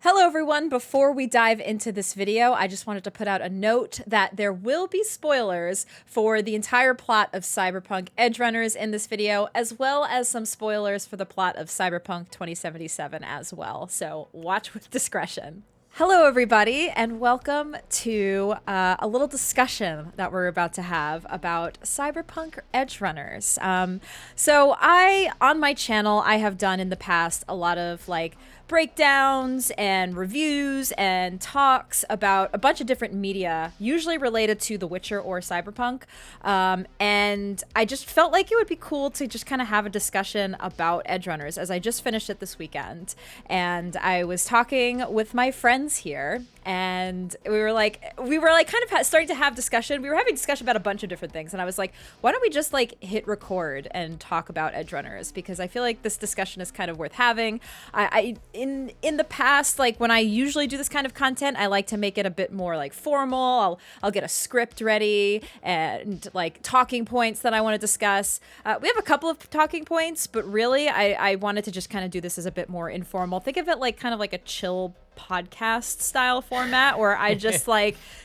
Hello everyone, before we dive into this video, I just wanted to put out a note that there will be spoilers for the entire plot of Cyberpunk Edgerunners in this video, as well as some spoilers for the plot of Cyberpunk 2077 as well, so watch with discretion. Hello everybody, and welcome to a little discussion that we're about to have about Cyberpunk Edgerunners. On my channel, I have done in the past a lot of breakdowns and reviews and talks about a bunch of different media, usually related to The Witcher or Cyberpunk. And I just felt like it would be cool to just kind of have a discussion about Edgerunners, as I just finished it this weekend. And I was talking with my friends here, and we were starting to have discussion. We were having discussion about a bunch of different things, and I was like, why don't we just hit record and talk about Edgerunners, because I feel like this discussion is kind of worth having. In the past, when I usually do this kind of content, I like to make it a bit more formal. I'll get a script ready and talking points that I want to discuss. We have a couple of talking points, but really I wanted to just kind of do this as a bit more informal. Think of it kind of like a chill podcast style format where I just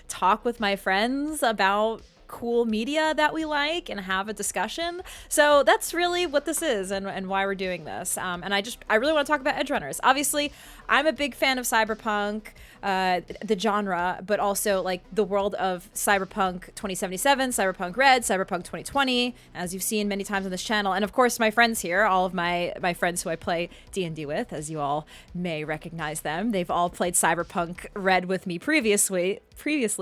talk with my friends about cool media that we like and have a discussion. So that's really what this is and why we're doing this. And I really want to talk about Edgerunners. Obviously, I'm a big fan of Cyberpunk, the genre, but also the world of Cyberpunk 2077, Cyberpunk RED, Cyberpunk 2020, as you've seen many times on this channel. And of course, my friends here, all of my friends who I play D&D with, as you all may recognize them, they've all played Cyberpunk RED with me previously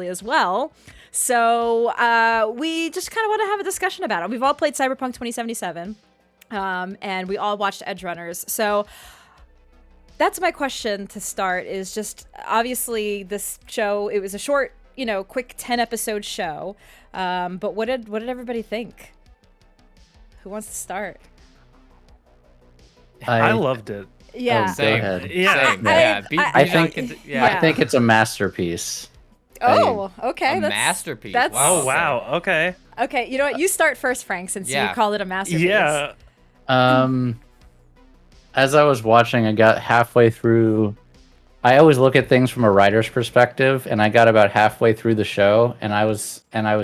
as well. So we just kind of want to have a discussion about it. We've all played Cyberpunk 2077, and we all watched Edgerunners. So that's my question to start, is just, obviously this show, it was a short, quick 10-episode show, but what did everybody think? Who wants to start? I loved it. Yeah. Same. Yeah. Same. I think it's a masterpiece. Oh, okay. Masterpiece. That's, Oh, wow. Okay. Okay, you know what? You start first, Frank, since you call it a masterpiece. Yeah. As I was watching, I got halfway through. I always look at things from a writer's perspective, and I got about halfway through the show, and I was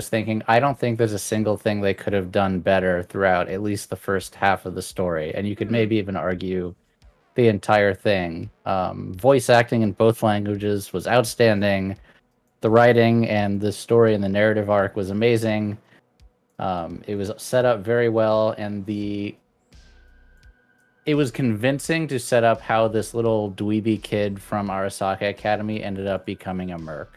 thinking, I don't think there's a single thing they could have done better throughout at least the first half of the story, and you could maybe even argue the entire thing. Voice acting in both languages was outstanding. The writing and the story and the narrative arc was amazing. It was set up very well, and it was convincing to set up how this little dweeby kid from Arasaka Academy ended up becoming a merc.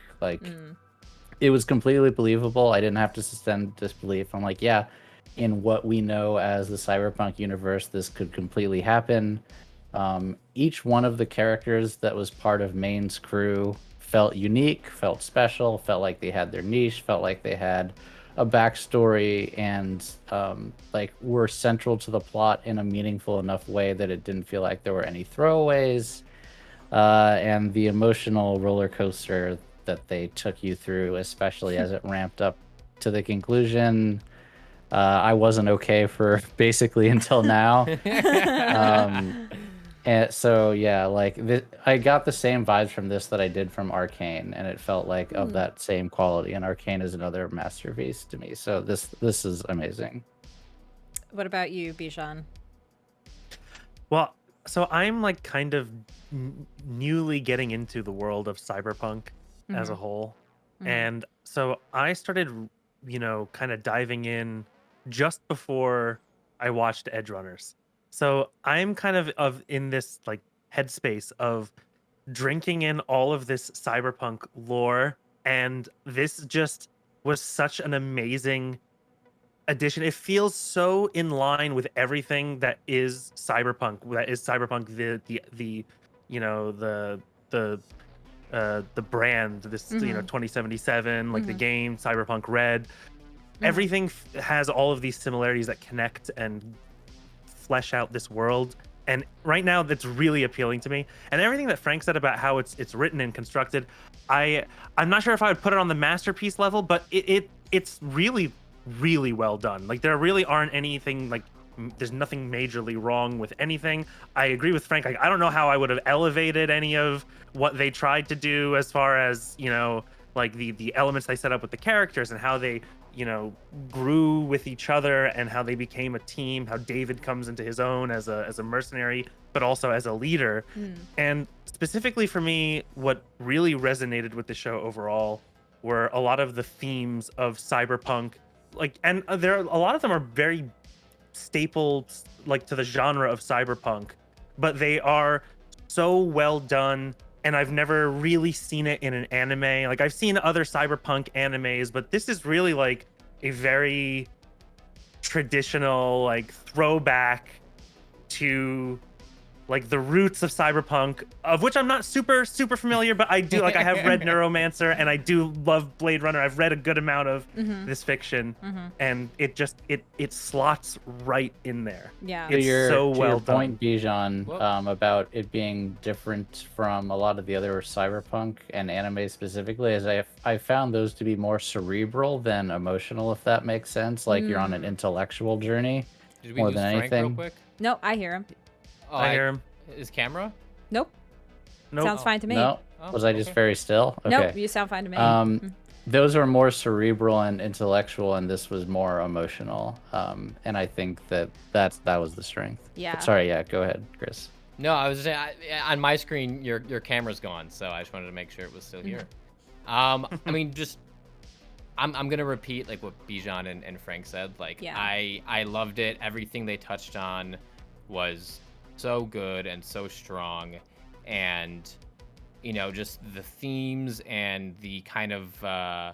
It was completely believable. I didn't have to suspend disbelief. I'm like, yeah, in what we know as the Cyberpunk universe, this could completely happen. Each one of the characters that was part of Main's crew felt unique, felt special, felt like they had their niche, felt like they had a backstory, and were central to the plot in a meaningful enough way that it didn't feel like there were any throwaways. And the emotional roller coaster that they took you through, especially as it ramped up to the conclusion, I wasn't okay for basically until now. And so, yeah, I got the same vibes from this that I did from Arcane, and it felt like of that same quality. And Arcane is another masterpiece to me. So this is amazing. What about you, Bijan? Well, so I'm kind of newly getting into the world of Cyberpunk as a whole. And so I started, kind of diving in just before I watched Edgerunners. So I'm kind of in this headspace of drinking in all of this Cyberpunk lore, and this just was such an amazing addition. It feels so in line with everything that is Cyberpunk. That is Cyberpunk, the brand, this 2077, the game Cyberpunk RED. Everything has all of these similarities that connect and flesh out this world, and right now that's really appealing to me. And everything that Frank said about how it's written and constructed, I'm not sure if I would put it on the masterpiece level, but it's really, really well done. There really aren't anything there's nothing majorly wrong with anything. I agree with Frank. Like, I don't know how I would have elevated any of what they tried to do as far as, like the elements they set up with the characters and how they, grew with each other and how they became a team, how David comes into his own as a mercenary, but also as a leader. And specifically for me, what really resonated with the show overall were a lot of the themes of cyberpunk. Like, and a lot of them are very staple, like, to the genre of cyberpunk, but they are so well done. And I've never really seen it in an anime. Like, I've seen other cyberpunk animes, but this is really like a very traditional, like, throwback to like the roots of cyberpunk, of which I'm not super familiar, but I do, like, I have read Neuromancer and I do love Blade Runner. I've read a good amount of this fiction, and it just it slots right in there. Yeah, it's so well your done. point, Bijan, about it being different from a lot of the other cyberpunk and anime specifically, is I found those to be more cerebral than emotional, if that makes sense. Like, you're on an intellectual journey Did we more lose than Frank anything. real quick? no, I hear him. Oh, I hear him. His camera? Nope. Nope. Sounds fine to me. No, Oh, was I just okay. very still? Okay. Nope, you sound fine to me. Those are more cerebral and intellectual, and this was more emotional. And I think that was the strength. Yeah. Sorry, yeah, go ahead, Chris. No, I was saying, on my screen, your camera's gone, so I just wanted to make sure it was still here. I mean, just I'm gonna repeat like what Bijan and Frank said. Like, Yeah. I loved it. Everything they touched on was so good and so strong, and just the themes and the kind of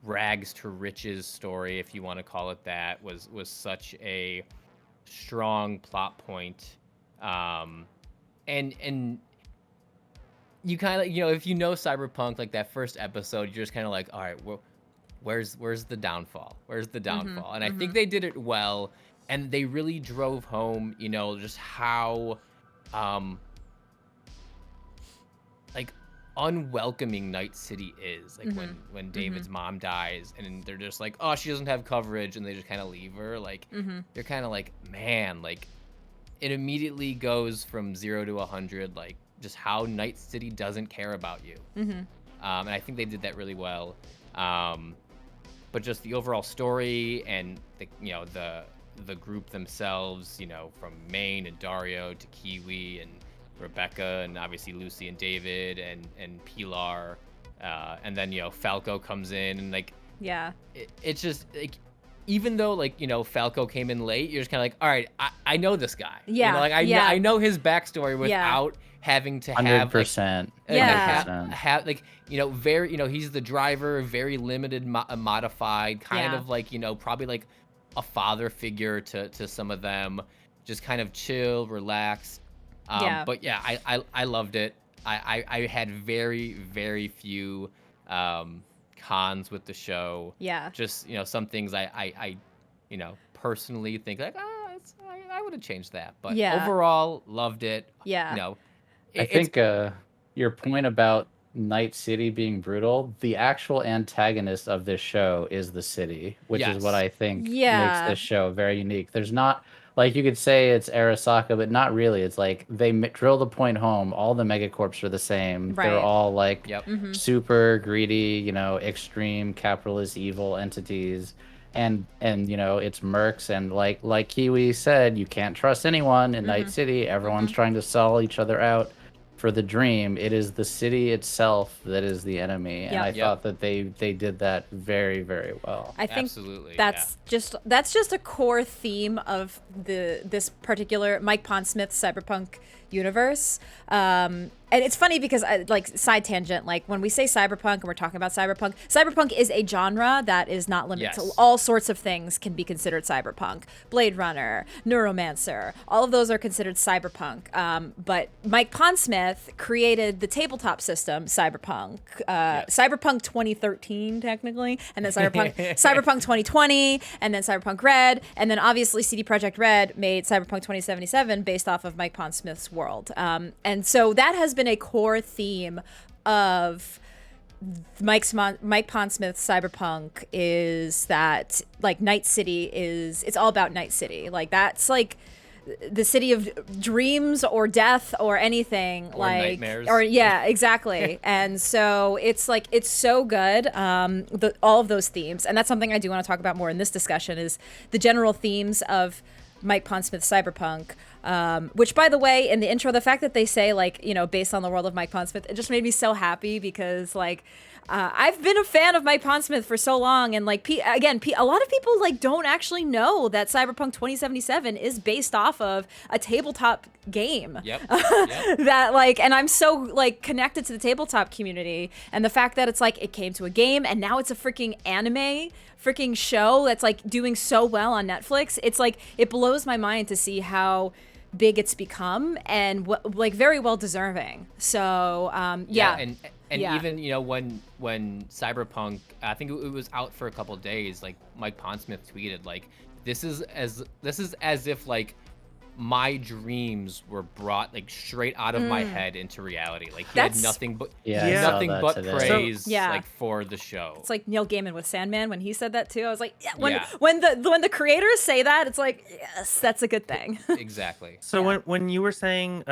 rags to riches story, if you want to call it that, was such a strong plot point. And you kind of, if you know Cyberpunk, like that first episode, you're just kind of like, all right, well, where's the downfall? Where's the downfall? And I think they did it well, and they really drove home, just how like unwelcoming Night City is. Like, when David's mom dies and they're just like, oh, she doesn't have coverage, and they just kind of leave her. Like, they're kind of like, man, like, it immediately goes from 0 to 100, like, just how Night City doesn't care about you. And I think they did that really well. But just the overall story and the group themselves, from Maine and Dario to Kiwi and Rebecca, and obviously Lucy and David and Pilar, and then Falco comes in, and like, Yeah. It's just like, even though, like, Falco came in late, you're just kind of like, all right, I know this guy. Yeah, Like, I know his backstory without having to have 100%. have like, very, he's the driver, very limited modified, kind of like, probably like a father figure to some of them, just kind of chill, relaxed. But yeah, I loved it. I had very, very few cons with the show. Yeah. Just, some things I personally think like, I would have changed that. But overall, loved it. Yeah. I think your point about Night City being brutal, the actual antagonist of this show is the city, which is what I think makes this show very unique. There's not, like, you could say it's Arasaka, but not really. It's like they drill the point home. All the megacorps are the same. Right. They're all like super greedy, extreme capitalist evil entities. And it's mercs, and like Kiwi said, you can't trust anyone in Night City. Everyone's trying to sell each other out for the dream. It is the city itself that is the enemy, and I thought that they did that very, very well. I think Absolutely, that's just a core theme of this particular Mike Pondsmith's Cyberpunk universe. And it's funny because, like, side tangent, like, when we say cyberpunk and we're talking about cyberpunk is a genre that is not limited to all sorts of things can be considered cyberpunk. Blade Runner, Neuromancer, all of those are considered cyberpunk. But Mike Pondsmith created the tabletop system Cyberpunk, Cyberpunk 2013 technically, and then Cyberpunk 2020, and then Cyberpunk Red, and then obviously CD Projekt Red made Cyberpunk 2077 based off of Mike Pondsmith's world. And so that has been a core theme of Mike Pondsmith's Cyberpunk is that like Night City it's all about Night City. Like that's like the city of dreams or death or anything, Or like nightmares. or yeah, exactly. And so it's like it's so good, all of those themes, and that's something I do want to talk about more in this discussion is the general themes of Mike Pondsmith's Cyberpunk, which, by the way, in the intro, the fact that they say, like, you know, based on the world of Mike Pondsmith, it just made me so happy because, like, I've been a fan of Mike Pondsmith for so long, and like a lot of people like don't actually know that Cyberpunk 2077 is based off of a tabletop game. Yep. That like, and I'm so like connected to the tabletop community, and the fact that it's like it came to a game and now it's a freaking freaking show that's like doing so well on Netflix. It's like it blows my mind to see how big it's become and like very well deserving. So yeah. And Yeah. even, you know, when Cyberpunk, I think it was out for a couple days, like Mike Pondsmith tweeted, like, this is as if like my dreams were brought like straight out of my head into reality. Like he had nothing but nothing but praise like for the show. It's like Neil Gaiman with Sandman when he said that too. I was like, when the creators say that, it's like, yes, that's a good thing. Exactly. So when you were saying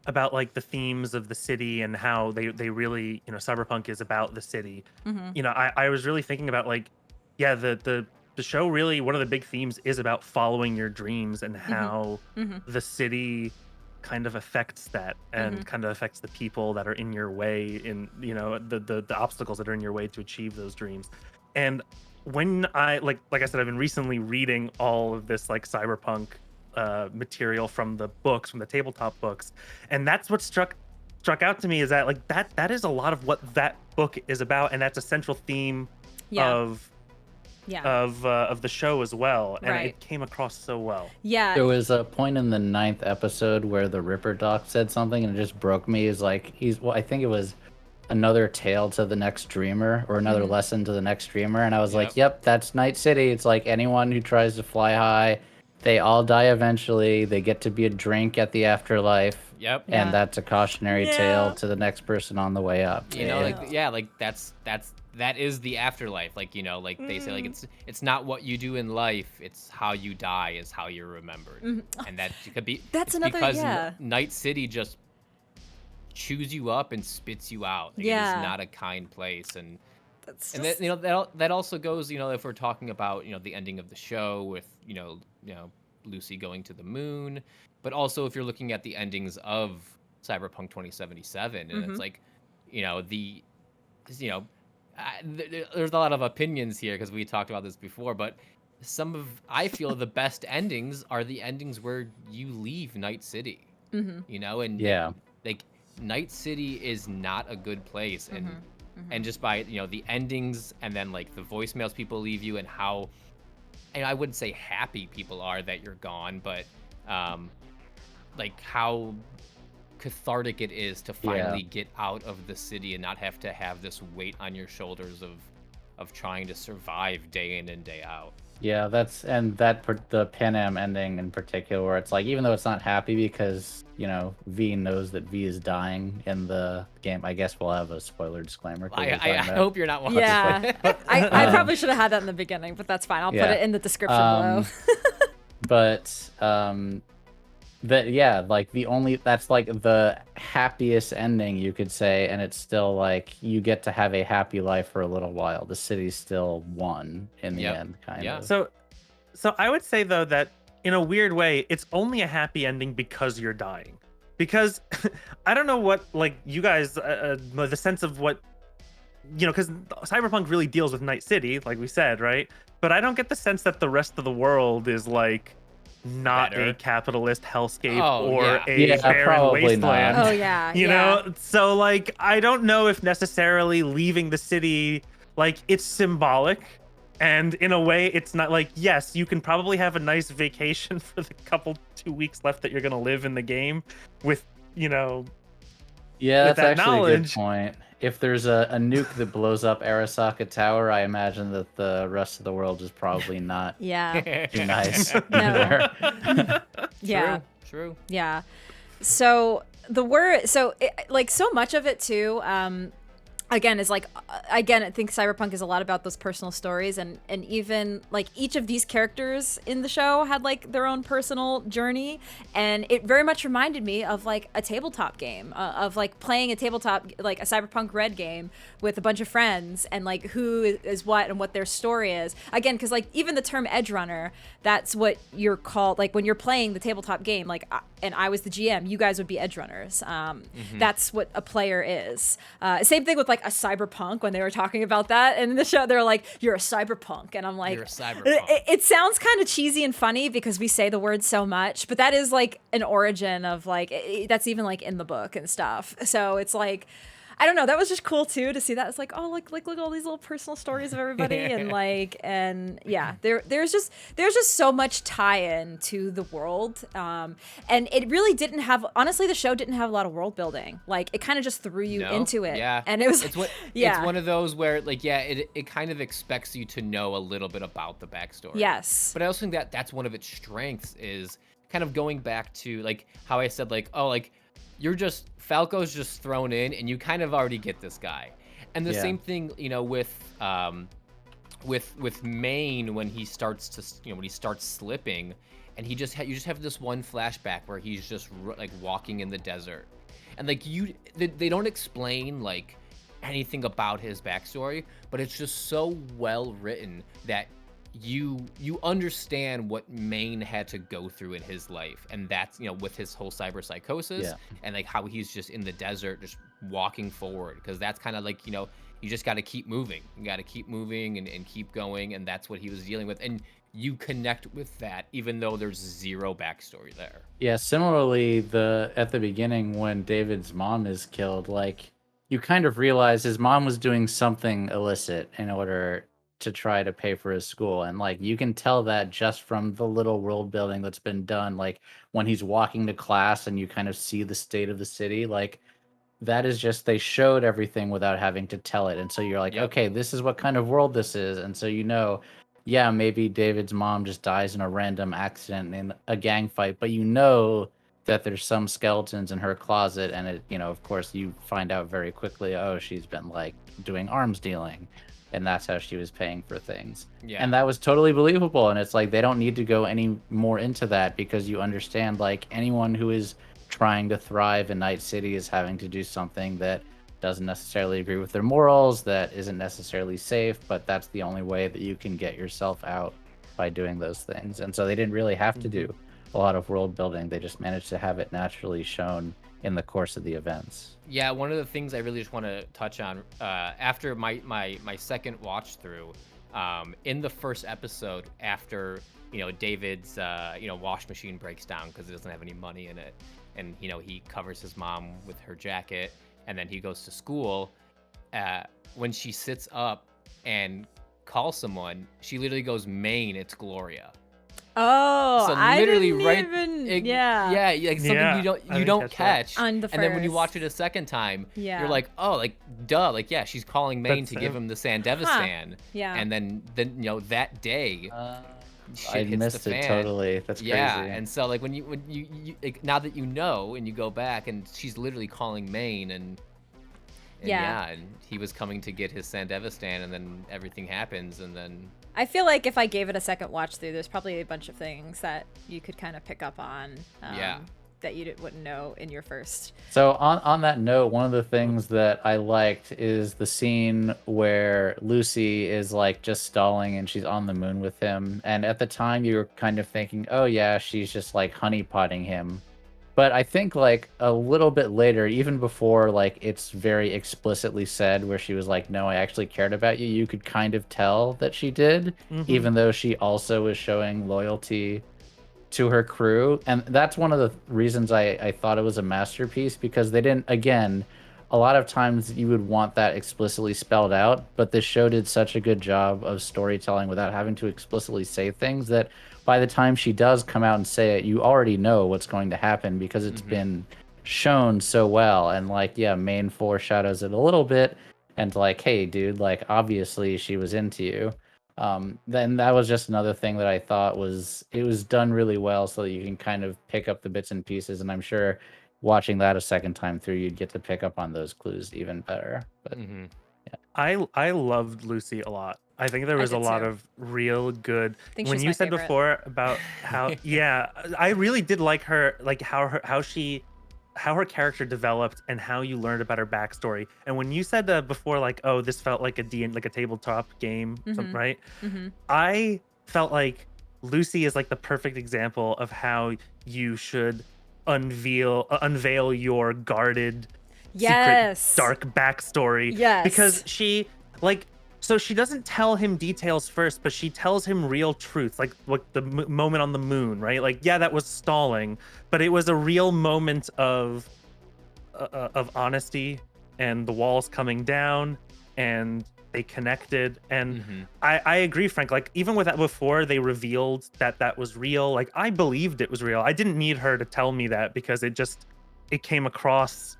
about like the themes of the city and how they really, you know, Cyberpunk is about the city, you know, I was really thinking about like, the show really, one of the big themes is about following your dreams and how the city kind of affects that and kind of affects the people that are in your way, in, you know, the obstacles that are in your way to achieve those dreams. And when I like I said, I've been recently reading all of this like Cyberpunk material from the books, from the tabletop books, and that's what struck out to me, is that like that is a lot of what that book is about, and that's a central theme of the show as well, and it came across so well. There was a point in the 9th episode where the Ripper Doc said something and it just broke me. Is like I think it was another tale to the next dreamer, or another lesson to the next dreamer, and I was like, yep, that's Night City. It's like anyone who tries to fly high, they all die eventually. They get to be a drink at the afterlife. Yep. And that's a cautionary tale to the next person on the way up. You know, like that is the afterlife. Like, you know, like they say, like it's not what you do in life, it's how you die is how you're remembered. And that could be because Night City just chews you up and spits you out. Like, it is not a kind place. And that, you know, that also goes, you know, if we're talking about, you know, the ending of the show with, you know, Lucy going to the moon, but also if you're looking at the endings of Cyberpunk 2077, and it's like, you know, there's a lot of opinions here because we talked about this before, but I feel the best endings are the endings where you leave Night City, you know, and like Night City is not a good place, and just by, you know, the endings and then like the voicemails people leave you, and how, and I wouldn't say happy people are that you're gone, but like how cathartic it is to finally get out of the city and not have to have this weight on your shoulders of trying to survive day in and day out. Yeah, the Pan Am ending in particular, where it's like, even though it's not happy because, you know, V knows that V is dying in the game. I guess we'll have a spoiler disclaimer. I hope you're not watching. Yeah, I probably should have had that in the beginning, but that's fine. I'll put it in the description below. But that's like the happiest ending you could say, and it's still like you get to have a happy life for a little while. The city's still won in the end, kind of. So I would say though that in a weird way, it's only a happy ending because you're dying. Because I don't know what, like, you guys, the sense of what, you know, because Cyberpunk really deals with Night City, like we said, right? But I don't get the sense that the rest of the world is like not a capitalist hellscape or a barren wasteland. Oh yeah. You know, so like I don't know if necessarily leaving the city, like, it's symbolic, and in a way it's not like, yes, you can probably have a nice vacation for the 2 weeks left that you're gonna live in the game with, you know, that's that actually a good point. If there's a nuke that blows up Arasaka Tower, I imagine that the rest of the world is probably not too nice. True. Yeah. So so much of it too, again is like again, I think Cyberpunk is a lot about those personal stories, and even like each of these characters in the show had like their own personal journey, and it very much reminded me of like a tabletop game, of like playing a tabletop, like a Cyberpunk Red game with a bunch of friends, and like who is what and what their story is, again, because like even the term Edgerunner, that's what you're called, like when you're playing the tabletop game, like and I was the GM, you guys would be Edgerunners. That's what a player is. Same thing with like a cyberpunk, when they were talking about that in the show, they're like, you're a cyberpunk, and I'm like, You're a cyberpunk. it sounds kind of cheesy and funny because we say the word so much, but that is like an origin of like that's even like in the book and stuff. So it's like, I don't know, that was just cool too to see that. It's like, oh, like look at all these little personal stories of everybody, and like, and yeah, there's just so much tie-in to the world, and it really didn't have, honestly, the show didn't have a lot of world building. Like it kind of just threw you into it, yeah, and it was it's one of those where like, yeah, it kind of expects you to know a little bit about the backstory. Yes, but I also think that that's one of its strengths, is kind of going back to like how I said, like, oh, like Falco's just thrown in and you kind of already get this guy. And the same thing, you know, with Maine, when he starts to, you know, when he starts slipping, and you just have this one flashback where he's just like walking in the desert, and like they don't explain like anything about his backstory, but it's just so well written that you understand what Maine had to go through in his life, and that's, you know, with his whole cyberpsychosis, and like how he's just in the desert just walking forward, because that's kind of like, you know, you just got to keep moving, and keep going, and that's what he was dealing with, and you connect with that even though there's zero backstory there. Yeah, similarly, at the beginning when David's mom is killed, like you kind of realize his mom was doing something illicit in order to try to pay for his school, and like you can tell that just from the little world building that's been done, like when he's walking to class and you kind of see the state of the city, like that is just, they showed everything without having to tell it, and so you're like, okay, this is what kind of world this is. And so, you know, yeah, maybe David's mom just dies in a random accident in a gang fight, but you know that there's some skeletons in her closet, and it, you know, of course you find out very quickly, oh, she's been like doing arms dealing, and that's how she was paying for things. And that was totally believable. And it's like, they don't need to go any more into that, because you understand, like, anyone who is trying to thrive in Night City is having to do something that doesn't necessarily agree with their morals, that isn't necessarily safe, but that's the only way that you can get yourself out, by doing those things. And so they didn't really have to do a lot of world building. They just managed to have it naturally shown in the course of the events. Yeah, one of the things I really just want to touch on, after my second watch through, in the first episode, after, you know, David's you know, wash machine breaks down because it doesn't have any money in it, and, you know, he covers his mom with her jacket, and then he goes to school. When she sits up and calls someone, she literally goes, "Maine, it's Gloria." Oh, So I literally didn't right, even, like something you don't catch on the first. And then when you watch it a second time, you're like, oh, like duh, like yeah, she's calling Maine to give him the Sandevistan. Yeah. And then you know, that day, shit I hits missed the it fan. totally. That's crazy. Yeah, and so like when you like, now that you know, and you go back, and she's literally calling Maine, and and he was coming to get his Sandevistan, and then everything happens, and then I feel like if I gave it a second watch through, there's probably a bunch of things that you could kind of pick up on, that you wouldn't know in your first. So on that note, one of the things that I liked is the scene where Lucy is like just stalling and she's on the moon with him. And at the time you were kind of thinking, oh yeah, she's just like honeypotting him. But I think like a little bit later, even before like it's very explicitly said where she was like, no, I actually cared about you, you could kind of tell that she did, even though she also was showing loyalty to her crew. And that's one of the reasons I thought it was a masterpiece, because they didn't, again, a lot of times you would want that explicitly spelled out, but this show did such a good job of storytelling without having to explicitly say things, that by the time she does come out and say it, you already know what's going to happen, because it's been shown so well. And like, yeah, Maine foreshadows it a little bit, and like, hey dude, like obviously she was into you. Then that was just another thing that I thought was, it was done really well, so that you can kind of pick up the bits and pieces. And I'm sure watching that a second time through, you'd get to pick up on those clues even better. But I loved Lucy a lot. I think there I was a did lot too. of real good. Think When she's you my said favorite. before about how, yeah, I really did like her, like how her character developed and how you learned about her backstory. And when you said before, like, oh, this felt like like a tabletop game, right? I felt like Lucy is like the perfect example of how you should unveil your guarded secret dark backstory. Yes. Because she like so she doesn't tell him details first, but she tells him real truths, like the moment on the moon, right? Like, yeah, that was stalling, but it was a real moment of honesty, and the walls coming down, and they connected. And I agree, Frank. Like, even with that, before they revealed that was real, like, I believed it was real. I didn't need her to tell me that, because it came across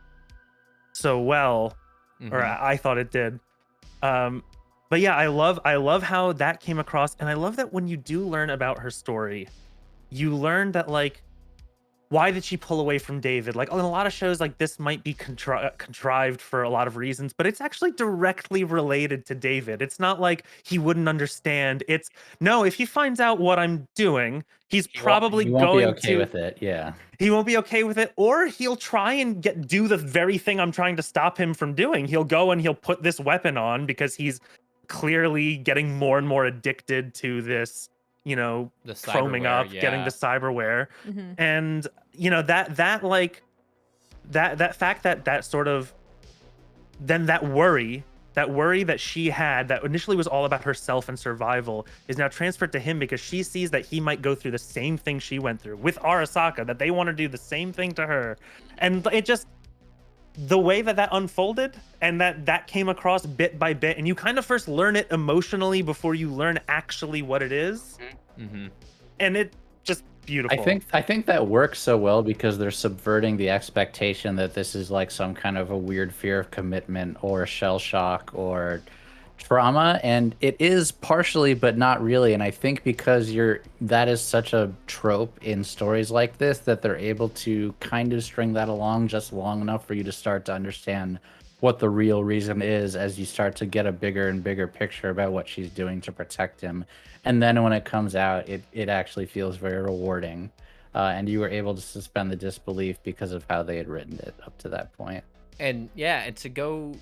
so well, or I thought it did. But yeah, I love how that came across, and I love that when you do learn about her story, you learn that, like, why did she pull away from David? Like, in a lot of shows, like, this might be contrived for a lot of reasons, but it's actually directly related to David. It's not like he wouldn't understand. It's no, if he finds out what I'm doing, he's probably he won't going be okay to with it. Yeah. he won't be okay with it, or he'll try and do the very thing I'm trying to stop him from doing. He'll go and he'll put this weapon on, because he's clearly getting more and more addicted to this, the chroming up, getting the cyberware. And that fact that sort of, then that worry that she had, that initially was all about herself and survival, is now transferred to him, because she sees that he might go through the same thing she went through with Arasaka, that they want to do the same thing to her. And it just, the way that unfolded, and that came across bit by bit, and you kind of first learn it emotionally before you learn actually what it is. And it just beautiful. I think that works so well because they're subverting the expectation that this is like some kind of a weird fear of commitment or shell shock or trauma, and it is partially, but not really. And I think because that is such a trope in stories like this, that they're able to kind of string that along just long enough for you to start to understand what the real reason is, as you start to get a bigger and bigger picture about what she's doing to protect him. And then when it comes out, it actually feels very rewarding, and you were able to suspend the disbelief because of how they had written it up to that point. And yeah, and to go,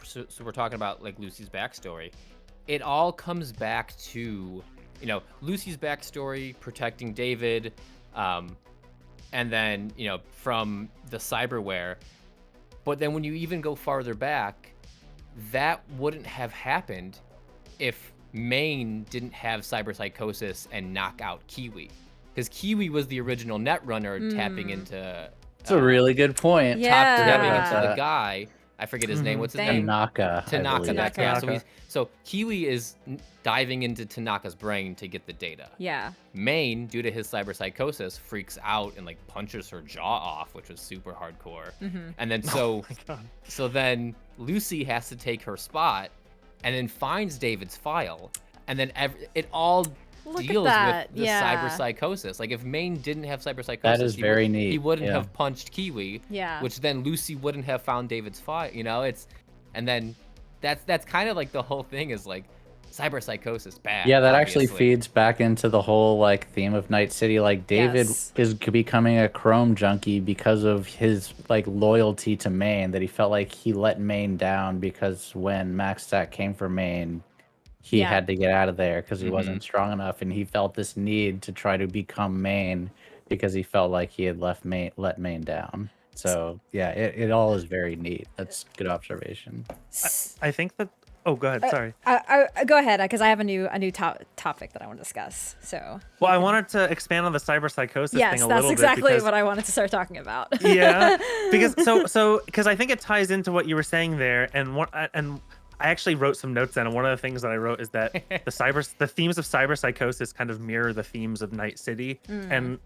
so we're talking about like Lucy's backstory, it all comes back to, Lucy's backstory, protecting David, and then, from the cyberware. But then when you even go farther back, that wouldn't have happened if Maine didn't have cyberpsychosis and knock out Kiwi. Because Kiwi was the original Netrunner tapping into... That's a really good point. Tapping into the guy. I forget his name. What's his name? Tanaka. Yeah. So Kiwi is diving into Tanaka's brain to get the data. Yeah. Maine, due to his cyberpsychosis, freaks out and like punches her jaw off, which was super hardcore. And then so then Lucy has to take her spot, and then finds David's file, and then it all deals with the cyberpsychosis. Like, if Maine didn't have cyberpsychosis, that is very neat. He wouldn't have punched Kiwi. Yeah. Which then Lucy wouldn't have found David's file. And then that's kind of like the whole thing is like cyberpsychosis bad. Yeah, that obviously. actually feeds back into the whole like theme of Night City. Like, David is becoming a Chrome junkie because of his like loyalty to Maine, that he felt like he let Maine down, because when Max Stack came for Maine, he had to get out of there because he wasn't strong enough, and he felt this need to try to become Maine because he felt like he had let Maine down. So yeah, it all is very neat. That's good observation. I think that. Oh, go ahead. Sorry. I go ahead, because I have a new topic that I want to discuss. So. Well, I wanted to expand on the cyberpsychosis thing a little bit. Yes, that's exactly what I wanted to start talking about. Yeah, because because I think it ties into what you were saying there, and I actually wrote some notes down, and one of the things that I wrote is that the themes of cyberpsychosis kind of mirror the themes of Night City. And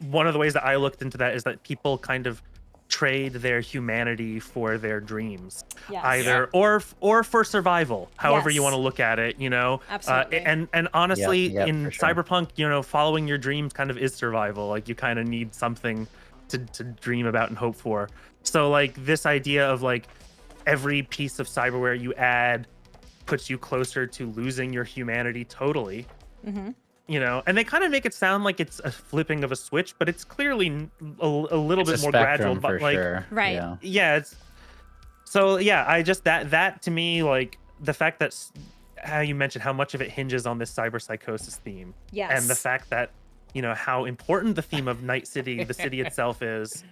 one of the ways that I looked into that is that people kind of trade their humanity for their dreams, or for survival, however you want to look at it, Absolutely. And honestly, in for sure. Cyberpunk, following your dreams kind of is survival. Like, you kind of need something to dream about and hope for. So like this idea of like every piece of cyberware you add puts you closer to losing your humanity totally. You know, and they kind of make it sound like it's a flipping of a switch, but it's clearly a little bit more gradual. But like, right? Yeah, it's so yeah. I just that to me, like the fact that how you mentioned how much of it hinges on this cyberpsychosis theme, and the fact that you know how important the theme of Night City, the city itself, is.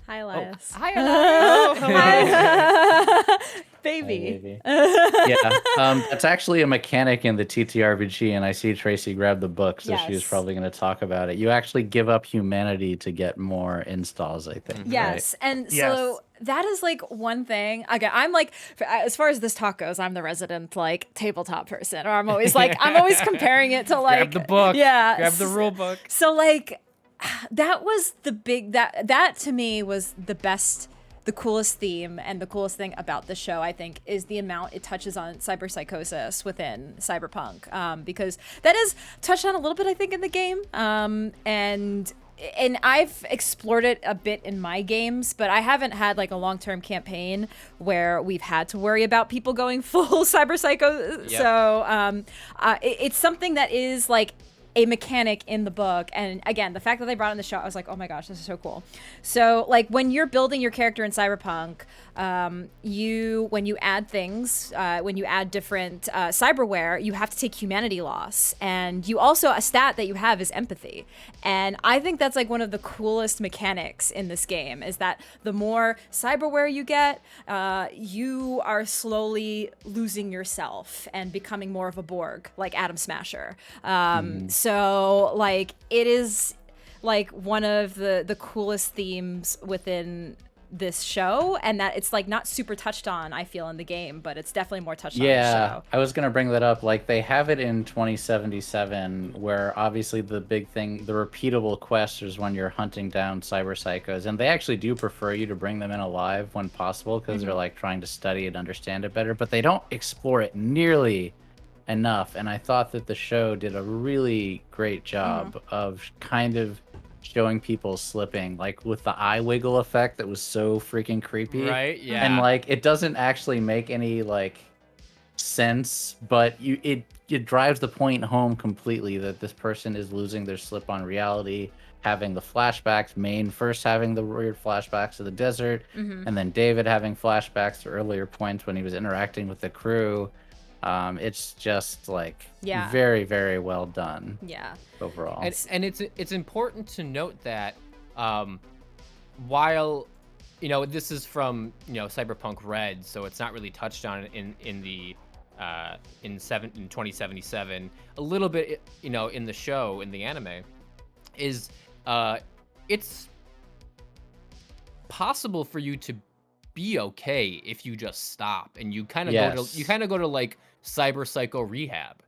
Hi, Elias. Hi, Elias. Hi. Baby. That's actually a mechanic in the TTRPG, and I see Tracy grab the book, so she was probably going to talk about it. You actually give up humanity to get more installs, I think. Yes, right? and so that is like one thing. Again, I'm like, as far as this talk goes, I'm the resident like tabletop person, or I'm always comparing it to like grab the book, grab the rule book. So like, that was the big that to me was the best. The coolest theme and the coolest thing about the show, I think, is the amount it touches on cyberpsychosis within Cyberpunk, because that is touched on a little bit, I think, in the game, and I've explored it a bit in my games, but I haven't had like a long-term campaign where we've had to worry about people going full cyberpsycho. So it's something that is like a mechanic in the book, and again, the fact that they brought it in the show, I was like, oh my gosh, this is so cool. So like when you're building your character in Cyberpunk, when you add things, when you add different cyberware, you have to take humanity loss, and you also, a stat that you have is empathy, and I think that's like one of the coolest mechanics in this game, is that the more cyberware you get, you are slowly losing yourself and becoming more of a Borg, like Atom Smasher. So like it is like one of the coolest themes within this show, and that it's like not super touched on, I feel, in the game, but it's definitely more touched on in the show. I was gonna bring that up. Like they have it in 2077, where obviously the big thing, the repeatable quest is when you're hunting down cyber psychos, and they actually do prefer you to bring them in alive when possible, because they're like trying to study and understand it better, but they don't explore it nearly enough. And I thought that the show did a really great job of kind of showing people slipping, like with the eye wiggle effect that was so freaking creepy. Right, yeah. And like it doesn't actually make any like sense, but it drives the point home completely that this person is losing their slip on reality, having the flashbacks, Maine first having the weird flashbacks of the desert, and then David having flashbacks to earlier points when he was interacting with the crew. It's just like very, very well done. Overall. And it's important to note that while this is from Cyberpunk Red, so it's not really touched on in 2077. A little bit in the show, in the anime, is it's possible for you to be okay if you just stop and you kind of go to like cyber psycho rehab.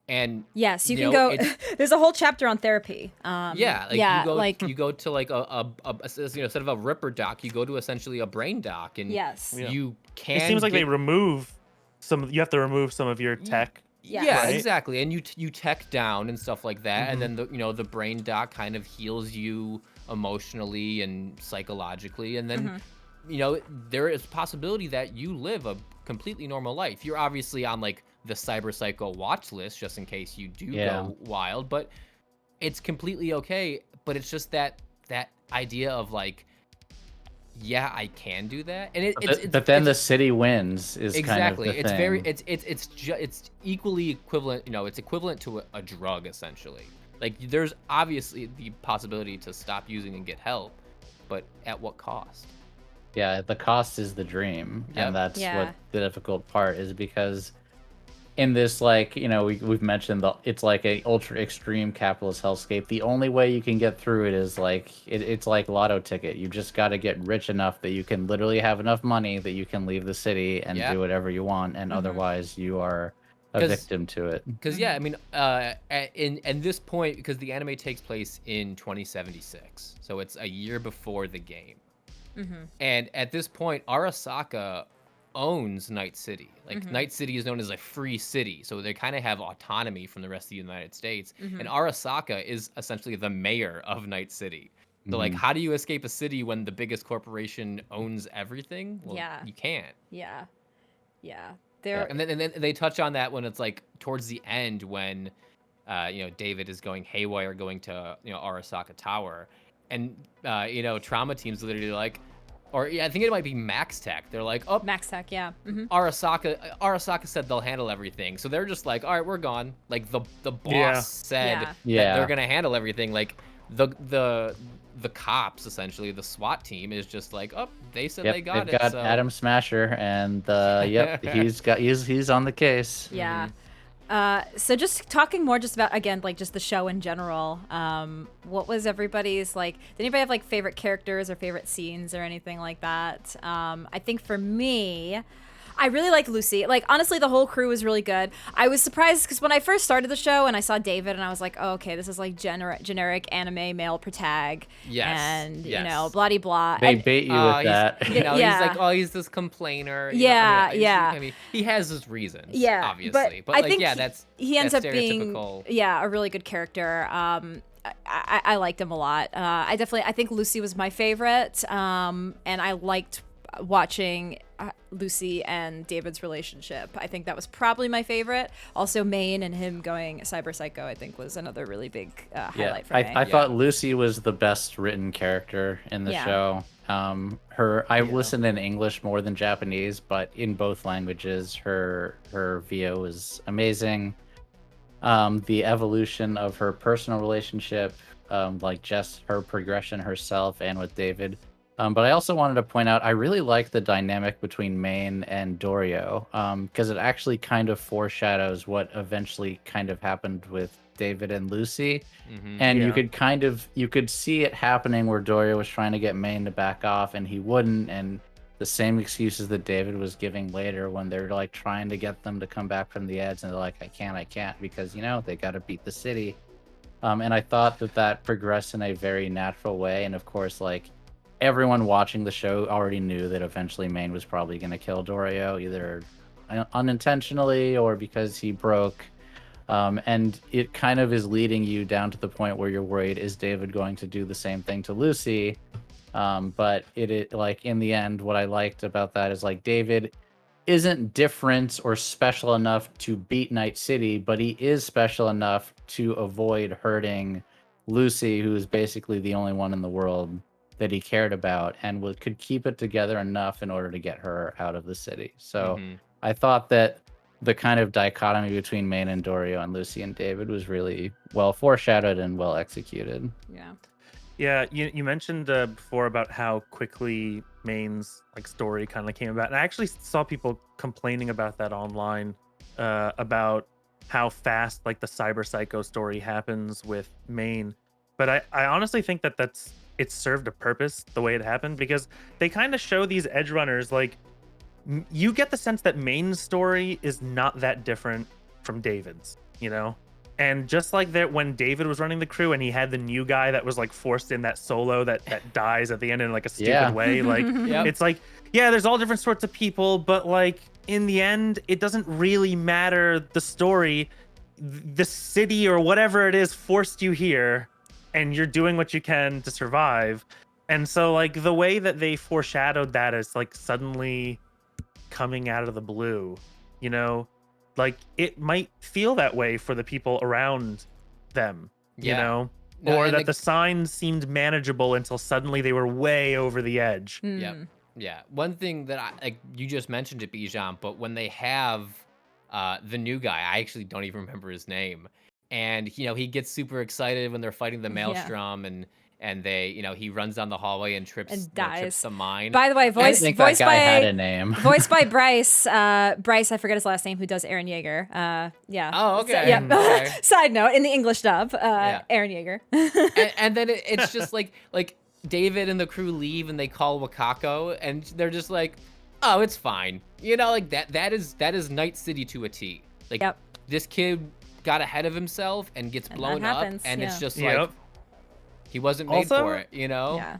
And yes, you can go. There's a whole chapter on therapy. You go to like a instead of a Ripper doc, you go to essentially a brain doc, and you can. It seems like they remove some. You have to remove some of your tech. Yeah, right? Exactly, and you tech down and stuff like that, and then the brain doc kind of heals you emotionally and psychologically, and then there is a possibility that you live a completely normal life. You're obviously on like the cyber psycho watch list just in case you do go wild, but it's completely okay. But it's just that idea of like, I can do that, and but then the city wins is exactly kind of the thing. It's equally equivalent. It's equivalent to a drug essentially. Like there's obviously the possibility to stop using and get help, but at what cost? Yeah, the cost is the dream, and that's what the difficult part is, because in this, like, we've mentioned it's like a ultra extreme capitalist hellscape. The only way you can get through it is like it's like lotto ticket. You just got to get rich enough that you can literally have enough money that you can leave the city and do whatever you want, and otherwise you are a victim to it. Because in this point, because the anime takes place in 2076, so it's a year before the game. And at this point, Arasaka owns Night City. Like Night City is known as a free city, so they kind of have autonomy from the rest of the United States. And Arasaka is essentially the mayor of Night City. They're like, how do you escape a city when the biggest corporation owns everything? Well, Yeah. you can't. Yeah. Yeah. And then they touch on that when it's like towards the end when, David is going haywire, going to, Arasaka Tower. And, trauma team's literally like, I think it might be Max Tech. They're like, oh, Max Tech, yeah. Arasaka said they'll handle everything. So they're just like, all right, we're gone. Like the boss Yeah. said that Yeah. they're gonna handle everything. Like the cops, essentially, the SWAT team is just like, oh, they said they got they've it. got So. Adam Smasher, and he's on the case. Yeah. So just talking more just about, again, like just the show in general, what was everybody's, like, did anybody have like favorite characters or favorite scenes or anything like that? I think for me, I really like Lucy. Like, honestly, the whole crew was really good. I was surprised because when I first started the show and I saw David and I was like, oh, okay, this is like generic anime male protag. Yes. And, yes. blah de blah. They And- bait you with that. He's Yeah. like, oh, he's this complainer. Yeah, yeah. I mean, he has his reasons. Yeah, obviously, but I like, think that's he ends that's up being stereotypical. a really good character. I liked him a lot. I think Lucy was my favorite, and I liked watching Lucy and David's relationship. I think that was probably my favorite. Also, Maine and him going cyber psycho, I think, was another really big highlight for me. I thought Lucy was the best written character in the show. I listened in English more than Japanese, but in both languages, her VO was amazing. The evolution of her personal relationship, like just her progression herself and with David. But I also wanted to point out, I really like the dynamic between Maine and Dorio, because it actually kind of foreshadows what eventually kind of happened with David and Lucy. And you could see it happening where Dorio was trying to get Maine to back off and he wouldn't, and the same excuses that David was giving later when they're like trying to get them to come back from the edge, and they're like, I can't, because they got to beat the city. And I thought that progressed in a very natural way, and of course, like, everyone watching the show already knew that eventually Maine was probably going to kill Dorio, either unintentionally or because he broke. And it kind of is leading you down to the point where you're worried, is David going to do the same thing to Lucy? But it like, in the end, what I liked about that is, like, David isn't different or special enough to beat Night City, but he is special enough to avoid hurting Lucy, who is basically the only one in the world that he cared about, and could keep it together enough in order to get her out of the city. So I thought that the kind of dichotomy between Maine and Dorio and Lucy and David was really well foreshadowed and well executed. Yeah, you mentioned before about how quickly Maine's like story kind of came about, and I actually saw people complaining about that online, about how fast like the cyber psycho story happens with Maine. But I honestly think that it served a purpose the way it happened, because they kind of show these Edgerunners, like, you get the sense that Maine's story is not that different from David's, and just like that, when David was running the crew and he had the new guy that was like forced in that solo that dies at the end in like a stupid way, like it's like, there's all different sorts of people, but like in the end it doesn't really matter the story. The city or whatever it is forced you here, and you're doing what you can to survive. And so like the way that they foreshadowed that is like suddenly coming out of the blue, like it might feel that way for the people around them, or that the signs seemed manageable until suddenly they were way over the edge. Yeah. One thing that you just mentioned it, Bijan, but when they have the new guy, I actually don't even remember his name. And, he gets super excited when they're fighting the Maelstrom, and they, he runs down the hallway and and dies. Trips the mine. By the way, I think that guy had a name. Voiced by Bryce. Bryce, I forget his last name, who does Eren Yeager. Yeah. Oh, okay. So, yeah. Okay. Side note, in the English dub, Eren Yeager. and then it's just like David and the crew leave and they call Wakako, and they're just like, oh, it's fine. Like that is Night City to a T. Like, this kid got ahead of himself and gets blown up, and it's just like, he wasn't made for it, Yeah.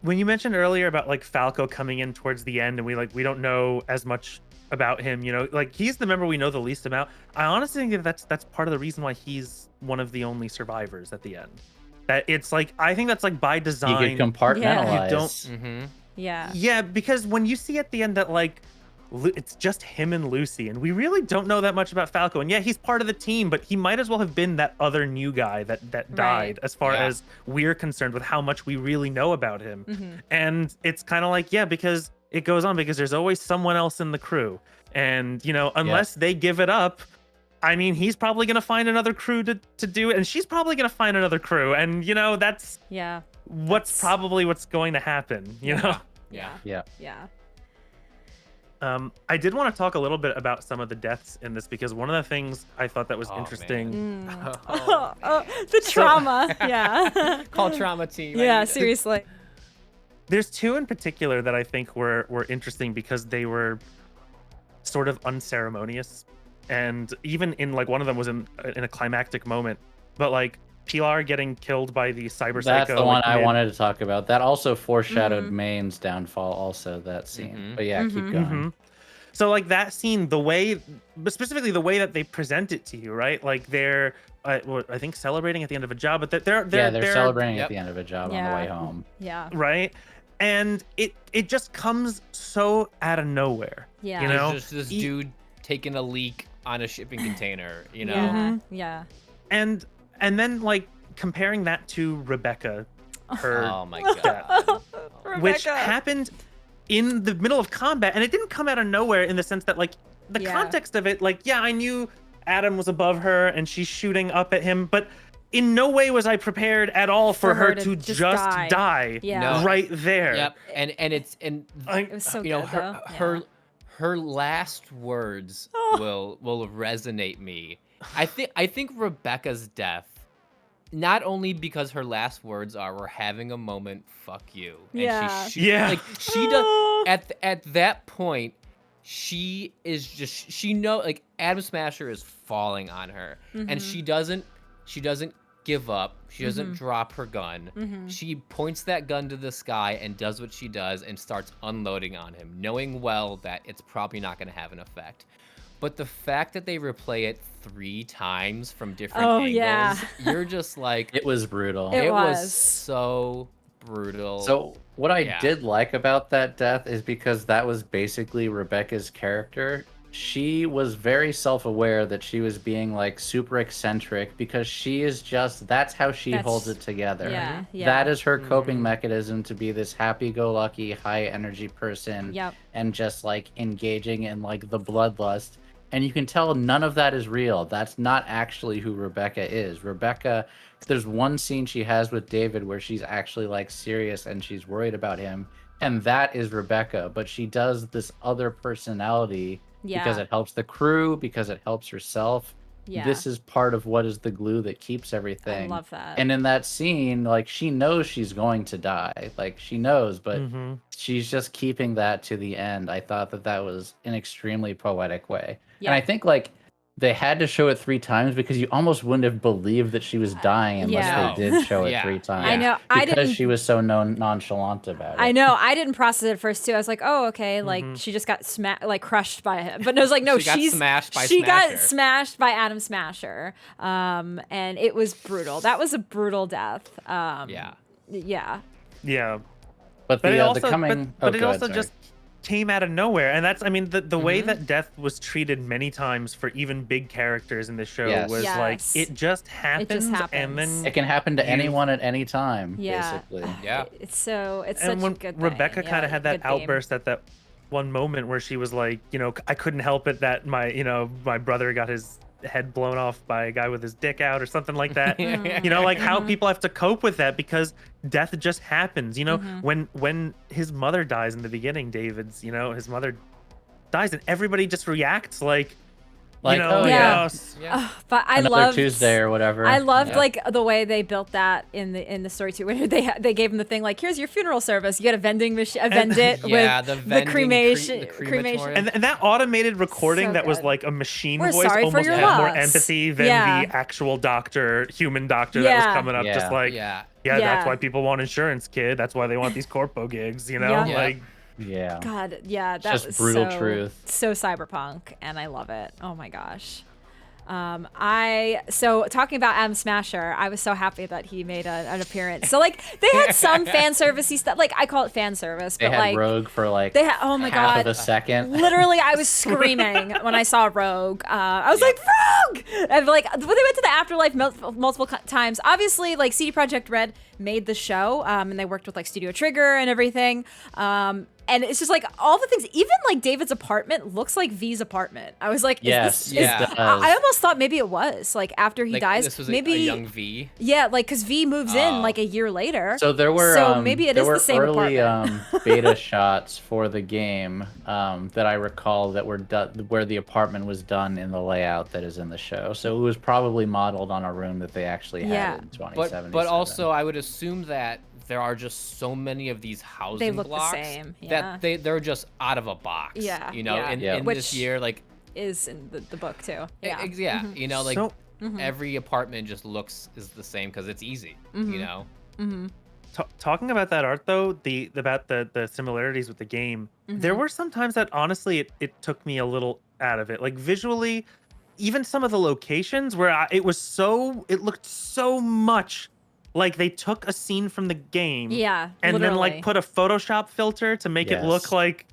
When you mentioned earlier about like Falco coming in towards the end, and we don't know as much about him, like he's the member we know the least about. I honestly think that's part of the reason why he's one of the only survivors at the end. That it's like, I think that's like by You design. could compartmentalize. You don't- Mm-hmm. Yeah. Yeah, because when you see at the end that like it's just him and Lucy, and we really don't know that much about Falco. And yeah, he's part of the team, but he might as well have been that other new guy that died, Right. as far Yeah. as we're concerned with how much we really know about him. And it's kind of like, yeah, because it goes on, because there's always someone else in the crew, and unless they give it up, I mean, he's probably gonna find another crew to do it, and she's probably gonna find another crew, and that's Yeah. what's probably what's going to happen. Yeah. Yeah. Yeah. I did want to talk a little bit about some of the deaths in this, because one of the things I thought that was interesting. The trauma. Yeah. Call trauma team. Yeah, seriously. There's two in particular that I think were interesting because they were sort of unceremonious, and even in like one of them was in a climactic moment, but like Pilar getting killed by the cyber That's psycho. the one like, I mid- wanted to talk about. That also foreshadowed Maine's downfall, also, that scene. But yeah, keep going. Mhm. So like that scene, but specifically the way that they present it to you, right? Like they're, I think, celebrating at the end of a job, but they're celebrating Yep. at the end of a job on Yeah. the way home. Yeah. right, and it just comes so out of nowhere. Yeah. You know? There's just this dude taking a leak on a shipping container, Yeah. Yeah. And then like comparing that to Rebecca, her Oh my god. death, which Rebecca. happened in the middle of combat, and it didn't come out of nowhere in the sense that like the Yeah. context of it, like, yeah, I knew Adam was above her and she's shooting up at him, but in no way was I prepared at all for her to just die Yeah. No. right there. Yep. And It was so good, her though. her last words will resonate me. I think Rebecca's death, not only because her last words are "we're having a moment, fuck you," and Yeah. Yeah. she does at that point. She is just like Adam Smasher is falling on her, and she doesn't give up. She doesn't drop her gun. She points that gun to the sky and does what she does and starts unloading on him, knowing well that it's probably not going to have an effect. But the fact that they replay it 3 times from different angles, yeah. you're just like, It was brutal. It it was was. so brutal. So what I Yeah. did like about that death is because that was basically Rebecca's character. She was very self-aware that she was being like super eccentric, because she is just, that's how she holds it together. Yeah. Yeah. That is her coping mechanism, to be this happy-go-lucky, high-energy person. Yep. And just like engaging in like the bloodlust. And you can tell none of that is real. That's not actually who Rebecca is. Rebecca, there's one scene she has with David where she's actually like serious and she's worried about him. And that is Rebecca. But she does this other personality because it helps the crew, because it helps herself. Yeah. This is part of what is the glue that keeps everything. I love that. And in that scene, like, she knows she's going to die. Like, she knows, but she's just keeping that to the end. I thought that was an extremely poetic way. Yeah. And I think, like, they had to show it 3 times because you almost wouldn't have believed that she was dying unless Yeah. they did show it Yeah. 3 times. I know. I Because didn't. she was so nonchalant about it. I know. I didn't process it at first too. I was like, "Oh, okay." Like she just got crushed by him. But it was like, no, She got smashed by she got Smasher. smashed by Adam Smasher. And it was brutal. That was a brutal death. yeah. Yeah. Yeah. But But the, it also, the coming... but it go also ahead, just came out of nowhere, and that's, I mean, the way that death was treated many times for even big characters in the show Yes. was like, Yes. it just happens, and happens. then It can happen to You- anyone at any time, Yeah. basically. Yeah. It's such and when a good thing. Rebecca Yeah, kind of had that good theme. outburst at that one moment where she was like, I couldn't help it that my brother got his head blown off by a guy with his dick out or something like that. Like how people have to cope with that, because death just happens. When his mother dies in the beginning, David's, his mother dies, and everybody just reacts like, Like, oh, yeah. Yeah. But I Another loved Tuesday or whatever. I loved Yeah. like the way they built that in the story too. Where they gave him the thing like, here's your funeral service. You get a vending machine, a vendit Yeah, with the the vending cremation, the cremation. crematorium. and that automated recording So that was good. like a machine We're voice sorry for almost your had more loss. empathy than Yeah. the actual human doctor that Yeah. was coming up, Yeah. just like, Yeah. yeah, Yeah. that's why people want insurance, kid. That's why they want these corpo gigs, Yeah. Yeah. like, Yeah. God, yeah, that Just was brutal so, truth. so cyberpunk, and I love it. Oh my gosh. So talking about Adam Smasher, I was so happy that he made an appearance. So like they had some fan servicey stuff. Like I call it fan service, They but had like Rogue for like they had, oh my half God. of a second. Literally, I was screaming when I saw Rogue. I was like, Rogue! And like, when they went to the Afterlife multiple times, obviously, like CD Projekt Red made the show, and they worked with like Studio Trigger and everything. And it's just like all the things, even like David's apartment looks like V's apartment. I was like, Yes, it does. I almost thought maybe it was like after he Like, dies, this was maybe a young V. Yeah, like because V moves in like a year later. So there were maybe it there is were the same early apartment. beta shots for the game that I recall that were where the apartment was done in the layout that is in the show. So it was probably modeled on a room that they actually had in 2077. But also I would assume that there are just so many of these housing They look blocks the same. that they're just out of a box. Yeah, You know, yeah. in Which this year, like is in the book too. Yeah. you know, like So- every apartment just is the same because it's easy. You know. Talking about that art though, about the similarities with the game, there were some times that honestly it took me a little out of it. Like visually, even some of the locations where it looked so much like they took a scene from the game, Yeah, and then literally. like put a Photoshop filter to make it look like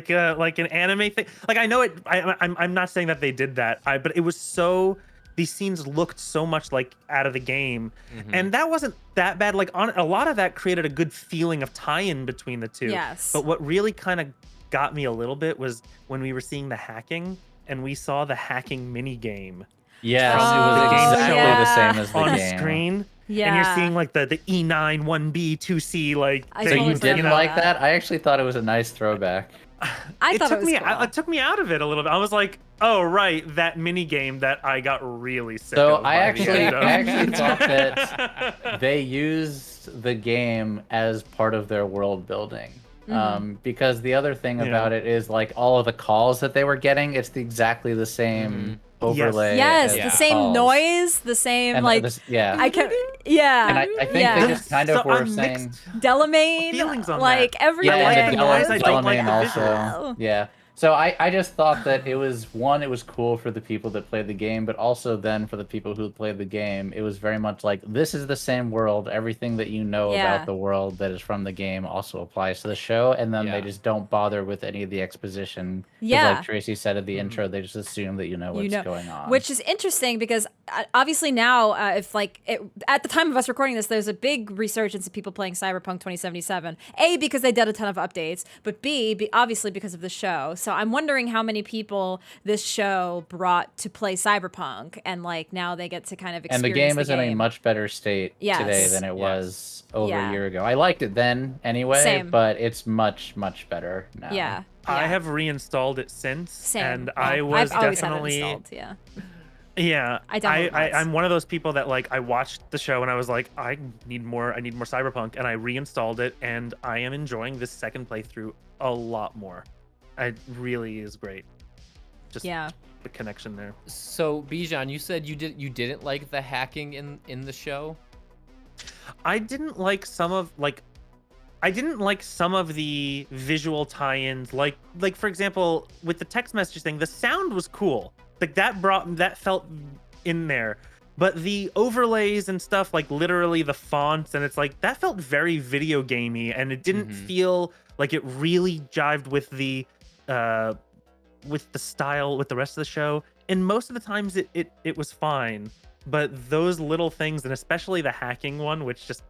an anime thing. Like I know it. I'm not saying that they did that. But it was so. These scenes looked so much like out of the game, and that wasn't that bad. Like a lot of that created a good feeling of tie-in between the two. Yes. But what really kind of got me a little bit was when we were seeing the hacking, and we saw the hacking mini game. Yes, Oh, it was exactly yeah. the same as the on game. screen. Yeah. And you're seeing like the E9, 1B, 2C like I So things, you totally didn't forgot like about that? I actually thought it was a nice throwback. I thought it took was me cool. it took me out of it a little bit. I was like, oh right, that mini game that I got really sick So of. I by the end of. actually thought that they used the game as part of their world building. Because the other thing about it is like all of the calls that they were getting, it's exactly the same overlay. Yes, as the same calls. noise, the same And like yeah. I can yeah. And I think yeah. they just kind of So were I'm saying mixed Delamain, feelings on like that. everything. I like and the the noise, I don't like Delamain the also. visual. Yeah. So I just thought that it was cool for the people that played the game, but also then for the people who played the game, it was very much like this is the same world. Everything that you know Yeah. about the world that is from the game also applies to the show, and then they just don't bother with any of the exposition. 'Cause Yeah. like Tracy said at the intro, they just assume that you know what's going on. Which is interesting because obviously now, if like at the time of us recording this, there's a big resurgence of people playing Cyberpunk 2077. A, because they did a ton of updates, but B, obviously because of the show. So I'm wondering how many people this show brought to play Cyberpunk, and like now they get to kind of and experience the game is in a much better state Yes. today than it was over Yeah. a year ago. I liked it then anyway, Same. but it's much better now. Yeah. I yeah. have reinstalled it since, Same. and Well, I was I've always definitely had it installed, yeah. yeah. I download it once. I'm one of those people that like I watched the show and I was like, I need more Cyberpunk, and I reinstalled it, and I am enjoying this second playthrough a lot more. It really is great. Just Yeah. the connection there. So Bijan, you said you didn't like the hacking in the show. I didn't like some of the visual tie-ins, like for example with the text message thing. The sound was cool, like that felt in there, but the overlays and stuff, like literally the fonts, and it's like that felt very video gamey, and it didn't feel like it really jived with the style with the rest of the show. And most of the times it was fine, but those little things, and especially the hacking one, which just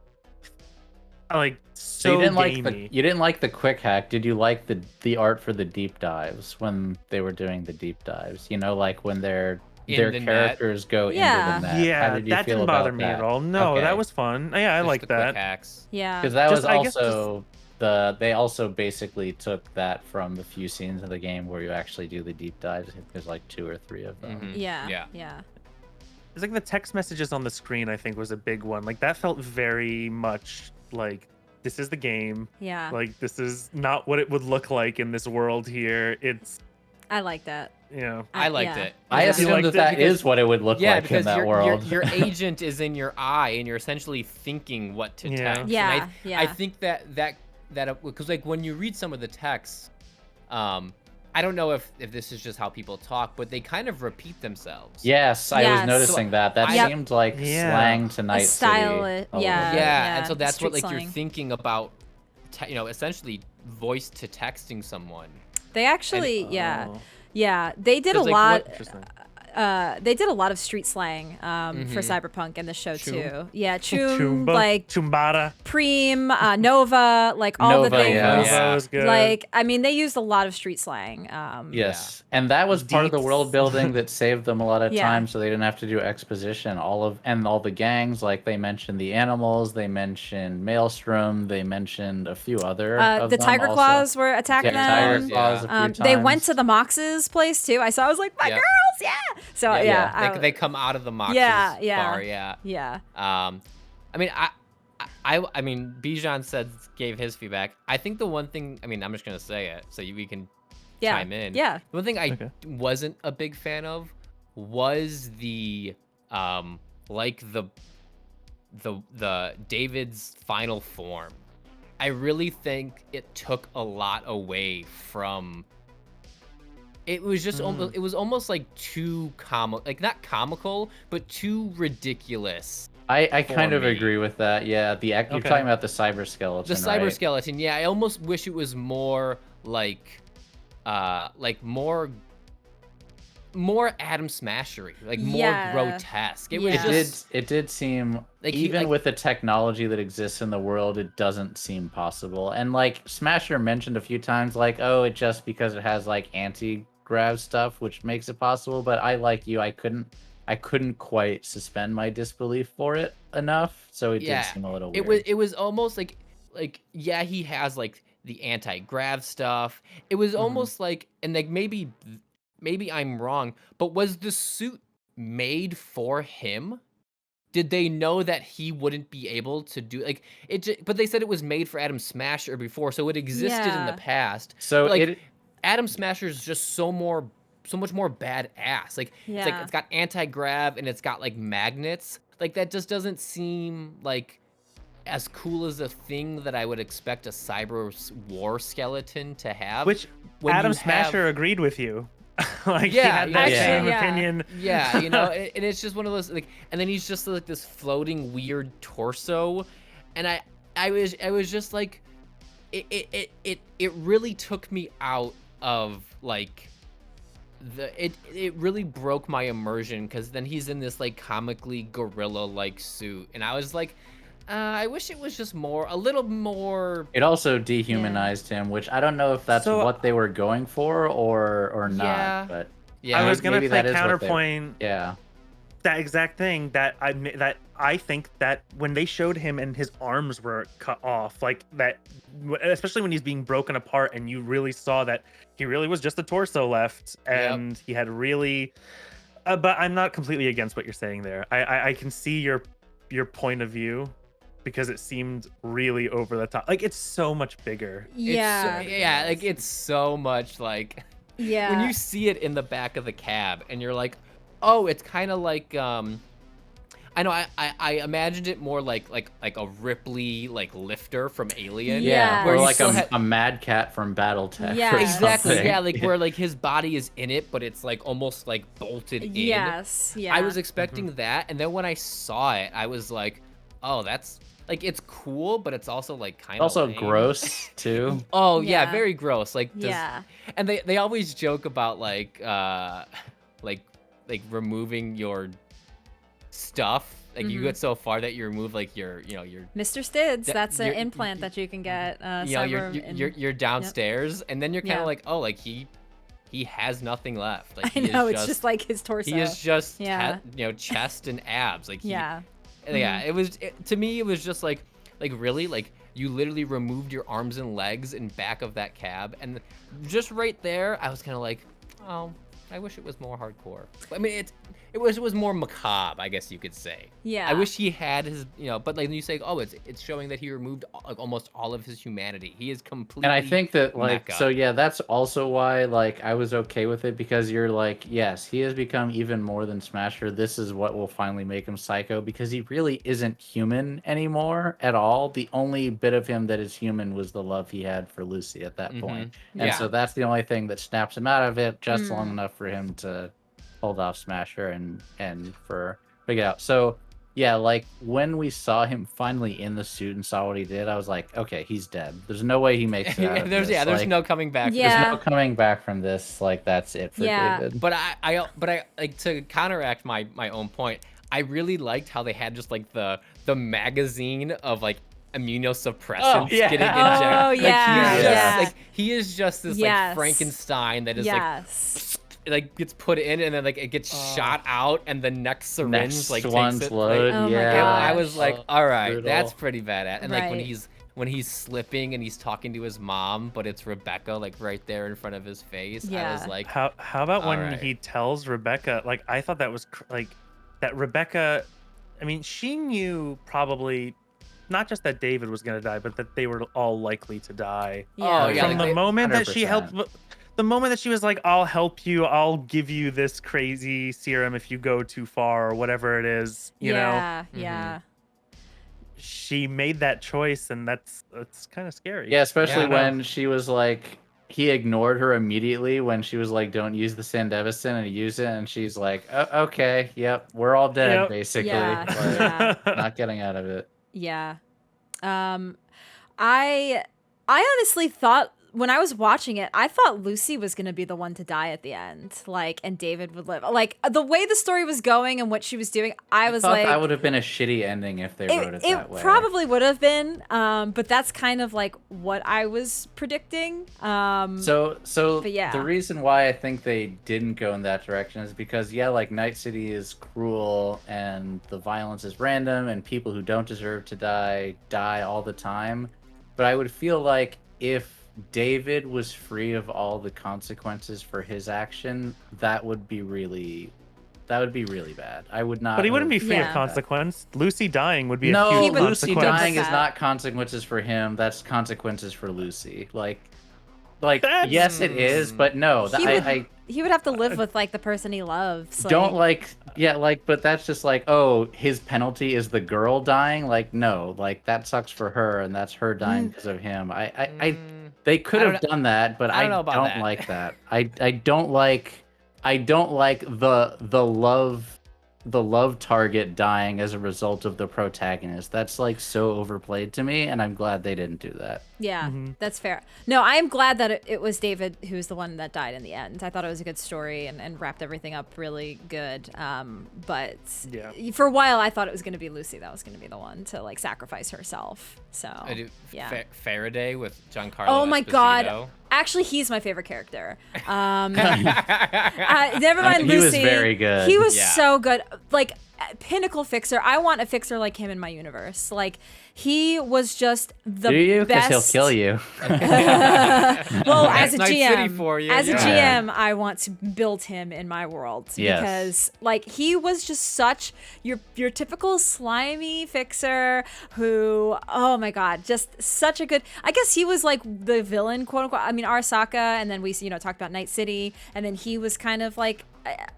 like so you didn't gamey. you didn't like the quick hack. Did you like the art for the deep dives when they were doing the deep dives? You know, like when their In the net? characters go Yeah. into the net. How Yeah, did you that feel didn't bother about me that? at all. No, Okay. that was fun. Yeah, I Just like the quick that. hacks. Yeah. Because that Just- was I guess also they also basically took that from the few scenes of the game where you actually do the deep dives. I think there's like 2 or 3 of them. Yeah. Yeah. Yeah. It's like the text messages on the screen, I think, was a big one. Like that felt very much like this is the game. Yeah. Like this is not what it would look like in this world here. It's I like that. I I liked yeah. it. I Yeah. assumed liked it that because- is what it would look Yeah, like in because that your world. your agent is in your eye, and you're essentially thinking what to Yeah. text. Yeah, And yeah. I think that because like when you read some of the texts, I don't know if this is just how people talk, but they kind of repeat themselves. Yes, I was Yes. noticing that. That Yep. seemed like Yeah. slang to Night style, City. a yeah. little bit. Yeah, and so that's what street like you're slang. thinking about, you know, essentially voice to texting someone. They actually, Oh. yeah, they did a 'Cause, like, lot. what- Interesting. They did a lot of street slang for Cyberpunk in the show too. Yeah, choom, like Chumbada. preem, nova, like all the Nova, things. yeah. Nova was good. Like, I mean, they used a lot of street slang. Yes, and that was part of the Deets. world building that saved them a lot of Yeah. time, so they didn't have to do exposition. All the gangs, like they mentioned the animals, they mentioned Maelstrom, they mentioned a few other. Of The them Tiger also. Claws were attacking Yeah, Tiger them. Claws. A few times. They went to the Mox's place too. I was like, my Yep. girls, yeah. So yeah, They come out of the Mox's yeah. bar, yeah. yeah. I mean, I mean, Bijan gave his feedback. I think the one thing, I mean, I'm just gonna say it so we can Yeah. chime in. Yeah. The one thing I Okay. wasn't a big fan of was the like the David's final form. I really think it took a lot away from. It was just almost. It was almost like too like not comical, but too ridiculous. I kind for of me. agree with that. Yeah, you're Okay. talking about the cyber skeleton. The cyber right? skeleton, yeah. I almost wish it was more like more Adam Smashery, like more Yeah. grotesque. It was Yeah. just It did seem Like, even like- with the technology that exists in the world, it doesn't seem possible. And like Smasher mentioned a few times, like, oh, it just because it has like anti-grav stuff, which makes it possible. But I like you, I couldn't quite suspend my disbelief for it enough. So it Yeah. did seem a little weird. it was almost like yeah, he has like the anti-grav stuff. It was almost like, and like maybe I'm wrong, but was the suit made for him? Did they know that he wouldn't be able to do like it? But they said it was made for Adam Smasher before, so it existed in Yeah. the past. So But, like, it Adam Smasher is just so much more badass. Like it's like Yeah. it's got anti-grav and it's got like magnets. Like that just doesn't seem like as cool as a thing that I would expect a cyber war skeleton to have. Which when Adam you Smasher have- agreed with you. Like he Yeah, had that actually, same yeah. opinion. Yeah, you know, and it's just one of those like, and then he's just like this floating weird torso, and I was just like, it really took me out of like it really broke my immersion, because then he's in this like comically gorilla like suit, and I was like, I wish it was just a little more. It also dehumanized him, which I don't know if that's So- what they were going for or not. Yeah. But Yeah, I was gonna maybe play that is what they- counterpoint yeah, that exact thing that I think that when they showed him and his arms were cut off, like that, especially when he's being broken apart, and you really saw that he really was just a torso left, and he had really. But I'm not completely against what you're saying there. I can see your point of view, because it seemed really over the top. Like it's so much bigger. Yeah. Yeah, like it's so much like. Yeah. When you see it in the back of the cab and you're like, oh, it's kind of like I know I imagined it more like a Ripley like lifter from Alien. Yeah. or you like still a Mad Cat from BattleTech. Yeah. or Exactly. something. Yeah, like where like his body is in it, but it's like almost like bolted in. Yes. Yeah. I was expecting that, and then when I saw it, I was like, oh, that's like it's cool, but it's also like kind of Also gross too. Oh yeah, Yeah. very gross. Like Yeah. and they always joke about like removing your stuff. Like you get so far that you remove like your Mr. Stids, That- that's an you're- implant that you can get. you're downstairs, and then you're kind of Yeah. like, oh, like he has nothing left. Like I he know, is it's just like his torso. he is just Yeah. chest and abs. Like Yeah. yeah. To me it was just like really like you literally removed your arms and legs in back of that cab, and just right there I was kind of like, oh, I wish it was more hardcore. I mean, it was more macabre, I guess you could say. Yeah. I wish he had his, but like you say, oh, it's showing that he removed like almost all of his humanity. He is completely. And I think that like mecha. so yeah, that's also why like I was okay with it, because you're like, yes, he has become even more than Smasher. This is what will finally make him psycho, because he really isn't human anymore at all. The only bit of him that is human was the love he had for Lucy at that point. And Yeah. so that's the only thing that snaps him out of it just long enough for him to hold off Smasher and for figure it out. So yeah, like when we saw him finally in the suit and saw what he did, I was like, okay, he's dead. There's no way he makes it out of there's this. there's Like, no coming back. Yeah. there's no coming back from this. Like that's it for Yeah. David. But I like, to counteract my own point, I really liked how they had just like the magazine of like immunosuppressants Oh, yeah. getting injected. Oh, yeah, He is just this Yes. like Frankenstein that is Yes. like gets put in and then like it gets shot out and the next syringe Next like takes one's it. load. Oh my yeah. God. I was like, Oh, all right, brutal. that's pretty badass. And like Right. when he's slipping and he's talking to his mom, but it's Rebecca like right there in front of his face. I Yeah. was like, How about when Alright. he tells Rebecca? Like I thought that was like that Rebecca. I mean, she knew probably not just that David was gonna die, but that they were all likely to die. Yeah. Oh, yeah, From like the they- moment that she 100%. helped, the moment that she was like, "I'll help you. I'll give you this crazy serum if you go too far or whatever it is," you know. Yeah. Mhm. Yeah. She made that choice, and that's kind of scary. Yeah, especially Yeah. when she was like, he ignored her immediately when she was like, "Don't use the Sandevistan," and he used it, and she's like, oh, "Okay, yep, we're all dead, Yep. basically." Yeah. Like, Yeah. not getting out of it. Yeah. I honestly thought when I was watching it, I thought Lucy was going to be the one to die at the end, like, and David would live. Like the way the story was going and what she was doing, I was Thought like, that would have been a shitty ending if they wrote it that way. probably would have been, but that's kind of like what I was predicting. So But yeah. the reason why I think they didn't go in that direction is because like Night City is cruel and the violence is random and people who don't deserve to die all the time. But I would feel like if David was free of all the consequences for his action, that would be really bad. I would not. But he wouldn't be free Yeah. of consequence. Lucy dying would be a No, huge Lucy consequence. dying is That. not consequences for him. That's consequences for Lucy. Like That's- yes, it is, but no. He I, would- I he would have to live with like the person he loves. don't but that's just like, oh, his penalty is the girl dying. Like, no, like that sucks for her, and that's her dying because of him. They could I don't have done that, but I I don't know about that. like that. I don't like the love target dying as a result of the protagonist. That's like so overplayed to me, and I'm glad they didn't do that. Yeah, that's fair. No, I am glad that it was David who's the one that died in the end. I thought it was a good story and wrapped everything up really good. But Yeah. for a while, I thought it was going to be Lucy that was going to be the one to like sacrifice herself. So I do yeah. Faraday with Giancarlo Oh my God. Esposito. Actually, he's my favorite character. Never mind He was Lucy. very good. He was Yeah. so good. Like pinnacle fixer. I want a fixer like him in my universe. Like he was just the Do you? Because best. he'll kill you. Well, as a Night GM, City for you, as a yeah. GM, I want to build him in my world Yes. because, like, he was just such your typical slimy fixer who, oh my god, just such a good. I guess he was like the villain, quote unquote. I mean, Arasaka, and then we talked about Night City, and then he was kind of like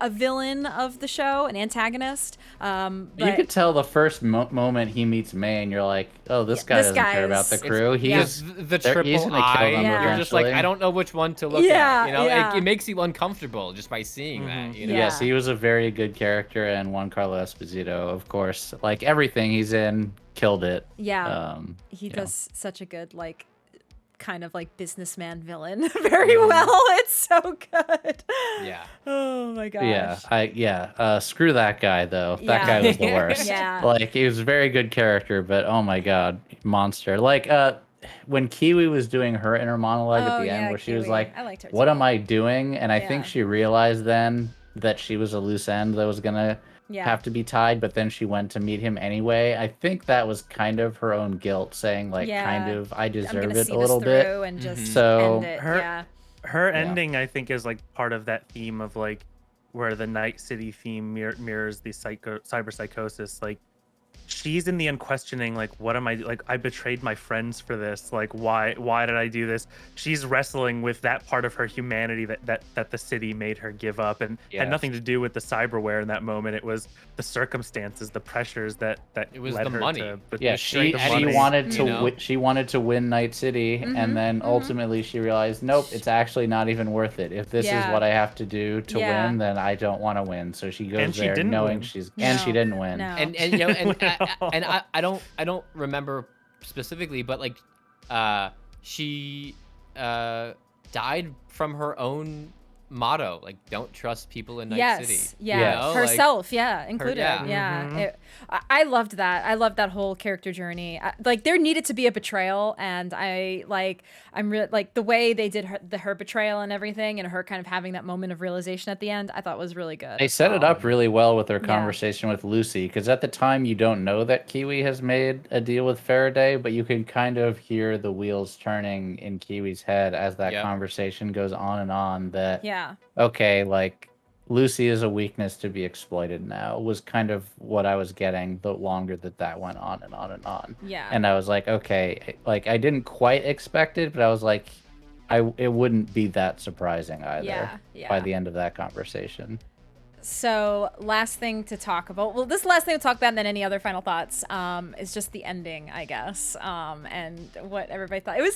a villain of the show, an antagonist. You But could tell the first moment he meets May, and you're like, "Oh, this guy this doesn't guy care about the is- crew." yeah. He's the they're triple easy to kill I. them Yeah. You're just like, eventually. I don't know which one to look Yeah, at. You know, yeah. it makes you uncomfortable just by seeing that. You know? Yeah. Yes, he was a very good character, and Giancarlo Esposito, of course, like everything he's in, killed it. yeah, he yeah. does such a good like kind of like businessman villain very well. It's so good. Yeah. Oh my gosh. Screw that guy though. That Yeah. guy was the worst. Yeah. Like he was a very good character, but oh my god, monster. Like when Kiwi was doing her inner monologue at Oh, the end, yeah, where she was Kiwi. like, I liked her "What too. am I doing?" And I think Yeah. she realized then that she was a loose end that was gonna Yeah. have to be tied, but then she went to meet him anyway. I think that was kind of her own guilt, saying like, Yeah. kind of, I I'm deserve gonna it see a little this bit. through and just So, end it. her- Yeah. her Yeah. ending, I think, is like part of that theme of like where the Night City theme mirrors the cyberpsychosis. Like she's in the end questioning, like, what am I like? I betrayed my friends for this. Like, why did I do this? She's wrestling with that part of her humanity that the city made her give up, and had Yes. nothing to do with the cyberware in that moment. It was the circumstances, the pressures that It was led the her money. to Yeah, straight she money. wanted to you know? she wanted to win Night City, and then ultimately she realized, nope, it's actually not even worth it. If this is Yeah. what I have to do to Yeah. win, then I don't want to win. So she goes And she there didn't knowing win. she's No. and she didn't win. No. And you know, and I don't remember specifically, but like she died from her own motto, like don't trust people in Night Yes. City. Yeah. Yes. You know, like, Herself. Yeah. Included. yeah. Yeah. Mhm. I loved that. I loved that whole character journey. Like there needed to be a betrayal, and I'm really like the way they did her betrayal and everything, and her kind of having that moment of realization at the end. I thought was really good. They set it up really well with their yeah. conversation with Lucy, because at the time you don't know that Kiwi has made a deal with Faraday, but you can kind of hear the wheels turning in Kiwi's head as that Yep. conversation goes on and on. That Yeah. okay, like Lucy is a weakness to be exploited now was kind of what I was getting the longer that went on and on and on. Yeah. And I was like, okay, like I didn't quite expect it, but I was like, it wouldn't be that surprising either Yeah, yeah. by the end of that conversation. So last thing to talk about. Well, this is the last thing to talk about, and then any other final thoughts. Is just the ending, I guess. And what everybody thought. It was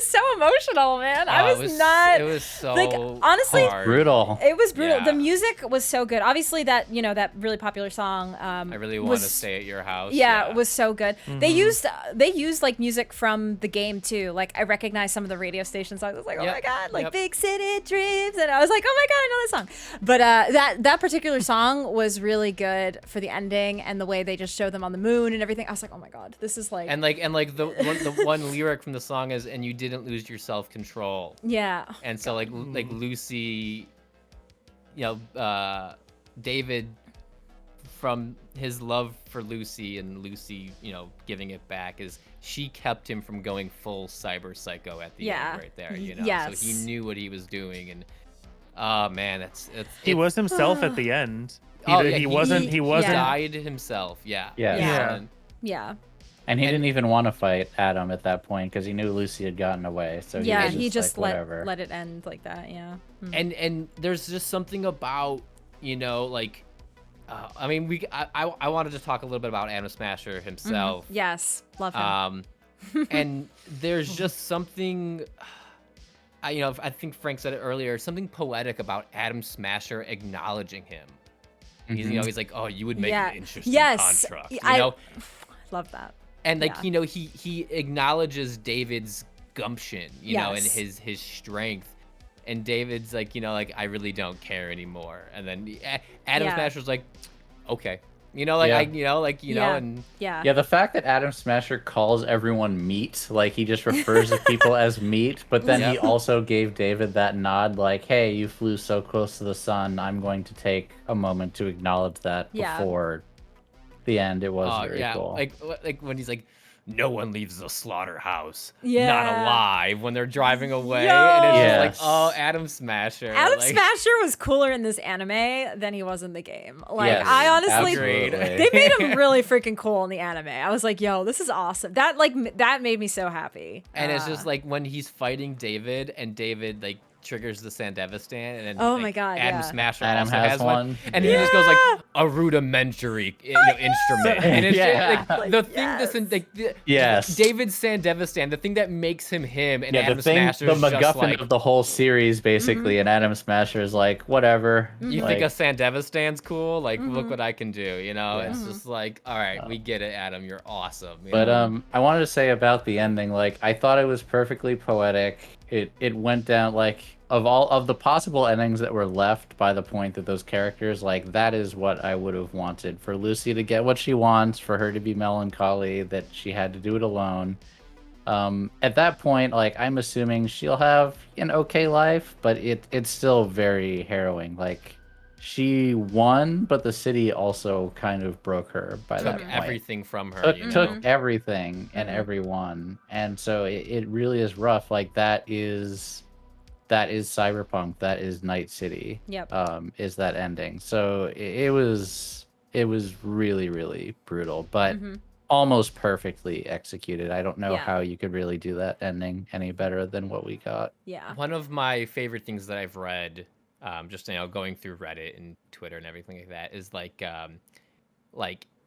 so emotional, man. I Oh, was not. It was so like, honestly, hard. Brutal. It was brutal. Yeah. The music was so good. Obviously, that that really popular song. I really want was, to stay at your house. Yeah, it was so good. They used like music from the game too. Like I recognized some of the radio station songs. I was like, oh Yep. my god, like Yep. Big City Dreams, and I was like, oh my god, I know this song. But that particular song was really good for the ending and the way they just showed them on the moon and everything. I was like, oh my god, this is like And the one lyric from the song is, "And you didn't lose your self control." yeah, And so like Lucy, David, from his love for Lucy and Lucy, giving it back, is she kept him from going full cyber psycho at the Yeah. end right there. Yes. So he knew what he was doing, and oh man, He was himself at the end. He wasn't- He Yeah. died himself. Yeah. Yeah. Yeah. And- yeah. And he And- didn't even want to fight Adam at that point because he knew Lucy had gotten away. So Yeah, was he just like, whatever. let it end like that. Yeah. and there's just something about I mean I wanted to talk a little bit about Adam Smasher himself. Yes, love him. And there's just something I think Frank said it earlier, something poetic about Adam Smasher acknowledging him. He's like, oh, you would make Yeah. an interesting Yes. contract, I love that. and like Yeah. he acknowledges David's gumption, and Yes. his strength, and David's like, I really don't care anymore. And then Adam Yeah. Smasher's like, okay, Yeah. and Yeah. Yeah, the fact that Adam Smasher calls everyone meat, like he just refers to people as meat, but then he Yep. also gave David that nod, like, hey, you flew so close to the sun, I'm going to take a moment to acknowledge that Yeah. before the end. It was very yeah, cool. like when he's like, no one leaves the slaughterhouse, not Yeah. alive, when they're driving away, Yo. and it's Yes. just like, oh, Adam Smasher. Adam like, Smasher was cooler in this anime than he was in the game. Like Yes, I honestly Agreed. they made him really freaking cool in the anime. I was like, yo, this is awesome. That made me so happy. And it's just like when he's fighting David, and David like triggers the Sandevistan, and then Oh like, my God, Adam yeah. Smasher Adam also has has one, one. and he just goes like a rudimentary instrument, and it's Yeah. just, like the thing Yes. that's Yes. David Sandevistan, the thing that makes him him, and yeah, Adam the thing, Smasher the is just MacGuffin like, of the whole series, basically, and Adam Smasher is like, whatever. you like, think a Sandevistan's cool? Like, look what I can do, It's just like, all right, we get it, Adam, you're awesome. But I wanted to say about the ending, like I thought it was perfectly poetic. It went down like of all of the possible endings that were left by the point that those characters, like that is what I would have wanted for Lucy to get what she wants, for her to be melancholy, that she had to do it alone. At that point, like I'm assuming she'll have an okay life, but it's still very harrowing. Like she won, but the city also kind of broke her by that took point. everything from her. Took everything and everyone, and so it really is rough. Like that is that is Cyberpunk, that is Night City. Yep. Is that ending. So it was really, really brutal, but almost perfectly executed. I don't know Yeah. how you could really do that ending any better than what we got. Yeah. One of my favorite things that I've read, just going through Reddit and Twitter and everything like that, is like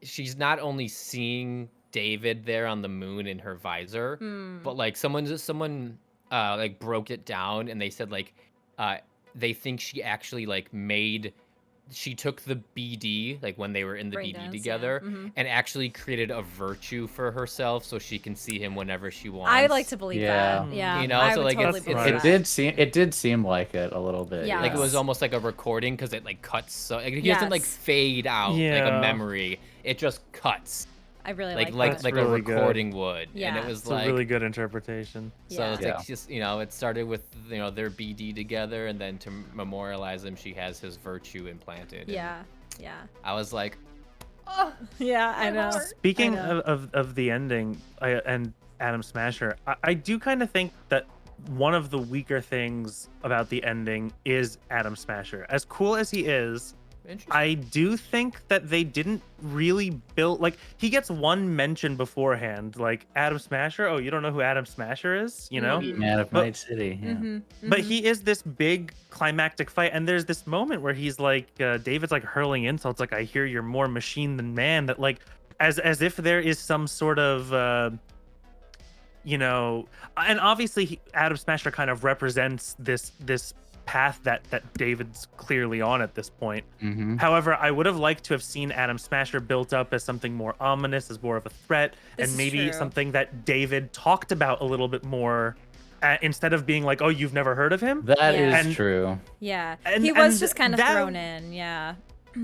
she's not only seeing David there on the moon in her visor, but like someone like broke it down and they said like they think she actually like she took the BD, like when they were in the BD Braindance, together, yeah. and actually created a virtue for herself so she can see him whenever she wants. I like to believe Yeah. that. Yeah. You know, I so, would like, totally it's- believe it's- that. It did seem like it a little bit. Yeah. Like it was almost like a recording because it like cuts. So like, it doesn't like Yes. fade out like a Yeah. memory. It just cuts I really like like that. like a really good. recording would. And Yeah. it was It's like a really good interpretation. so Yeah. it's Yeah. like just it started with their BD together, and then to memorialize him, she has his virtue implanted. And Yeah. Yeah. I was like, Yeah, I know. Speaking I know. of the ending and Adam Smasher, I do kind of think that one of the weaker things about the ending is Adam Smasher. As cool as he is, interesting. I do think that they didn't really build, like, he gets one mention beforehand, like, Adam Smasher. Oh, you don't know who Adam Smasher is, you know? Man of But- Night City. Yeah. But he is this big climactic fight, and there's this moment where he's like, David's like hurling insults, like, I hear you're more machine than man, that like, as if there is some sort of, and obviously Adam Smasher kind of represents this path that David's clearly on at this point. Mm-hmm. However, I would have liked to have seen Adam Smasher built up as something more ominous, as more of a threat, This and is maybe true. something that David talked about a little bit more, instead of being like, "Oh, you've never heard of him." That is Yeah. And- true. Yeah. And- He was and just kind of that- thrown in. Yeah.